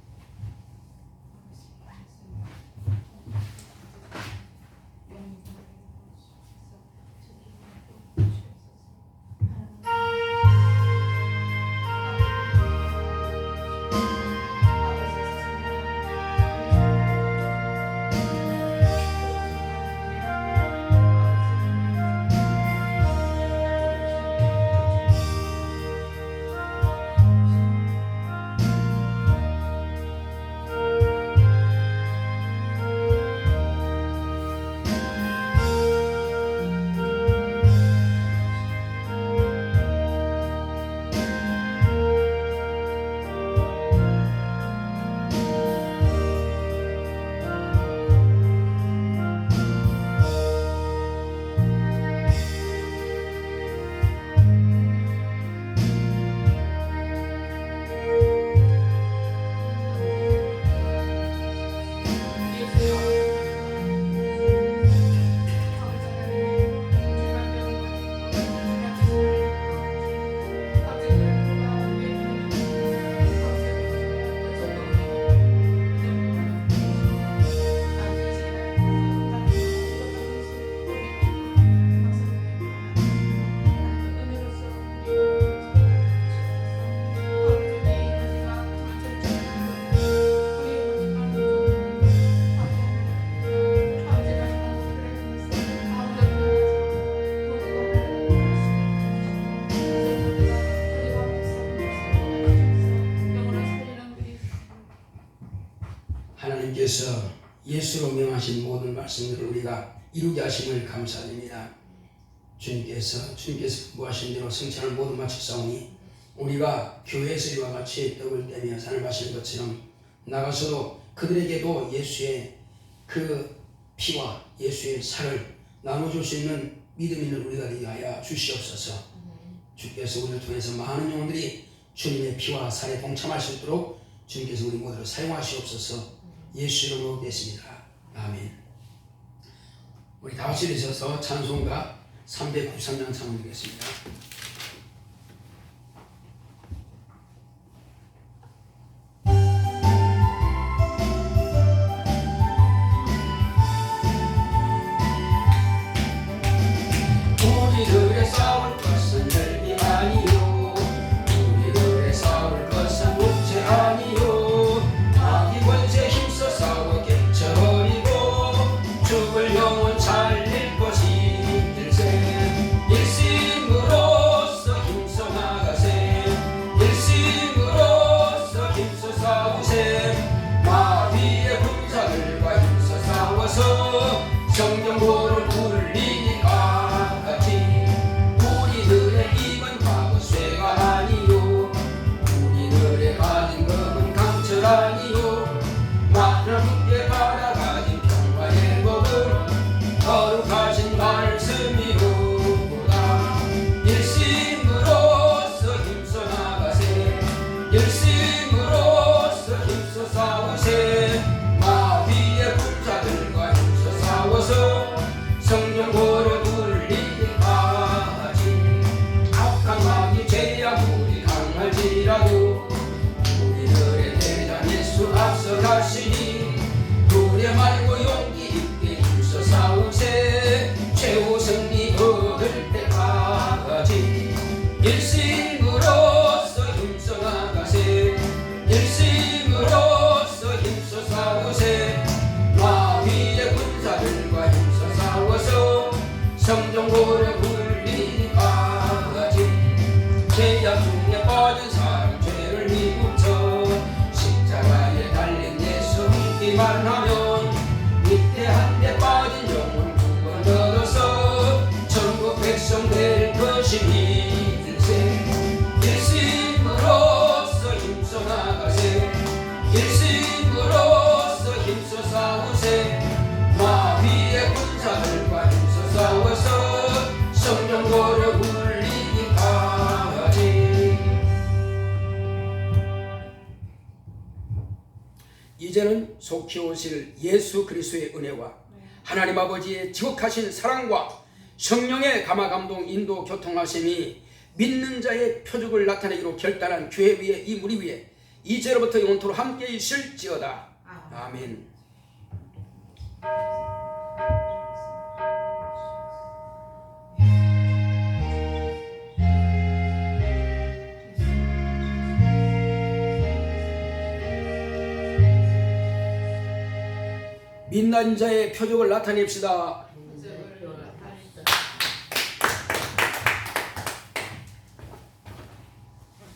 하나님께서 예수로 명하신 모든 말씀들을 우리가 이루게 하심을 감사드립니다. 주님께서 부하신 대로 성찬을 모두 마쳤사오니 우리가 교회에서 이와 같이 떡을 떼며 잔을 마시는 것처럼 나가서도 그들에게도 예수의 그 피와 예수의 살을 나눠줄 수 있는 믿음 있는 우리가 되게 하여 주시옵소서. 주께서 우리를 통해서 많은 영혼들이 주님의 피와 살에 동참할 수 있도록 주님께서 우리 모두를 사용하시옵소서. 예수 이름으로 됐습니다. 아멘. 우리 다 같이 일어서서 찬송가 393장 찬송드리겠습니다. 우리들의 싸울 것은 혈기 아니요 우리들의 싸울 것은 육체 아니요 마귀 권세 힘써 싸워 깨쳐버리고 죽을 영혼 살릴 것이 일세 일심으로써 힘써 나가세 일심으로써 힘써 싸우세 마귀의 군사들과 힘써 싸워서 성경보를 울리니까 우리들의 입은 과거쇠가 아니요 우리들의 가진 법은 강철 아니요 하나님께 받아가진 평화의 법은 거룩하신 말씀이로구나. 일심으로써 힘써 나가세 일심으로써 힘써 싸우세 마귀의 군사들과 힘써 싸워서 성령보를 강할지라도 우리들의 대장 예수 앞서가시니 두려 말고 용기 있게 힘써 싸우세 최후 승리 얻을 때까지 일심으로써 힘써 나가세 일심으로써 힘써 싸우세 마귀의 군사들과 힘써 싸워서 성전고를 굴리니까지 죄악 중에 빠진 사람 죄를 미우쳐 십자가에 달린 예수 믿기만 하면 위태한 데 빠진 영혼 구원 얻어서 천국 백성 될 것이니 일세 일심으로써 힘써 나가세 일심으로써 힘써 싸우세 마귀의 군사들과 힘써 싸워서 성령고를 이제는 속히 오실 예수 그리스도의 은혜와 하나님 아버지의 지극하신 사랑과 성령의 감화 감동 인도 교통하심이 믿는 자의 표적을 나타내기로 결단한 교회 위에 이 무리 위에 이제로부터 영원토록 함께 있을지어다. 아멘. 믿는 자의 표적을 나타냅시다.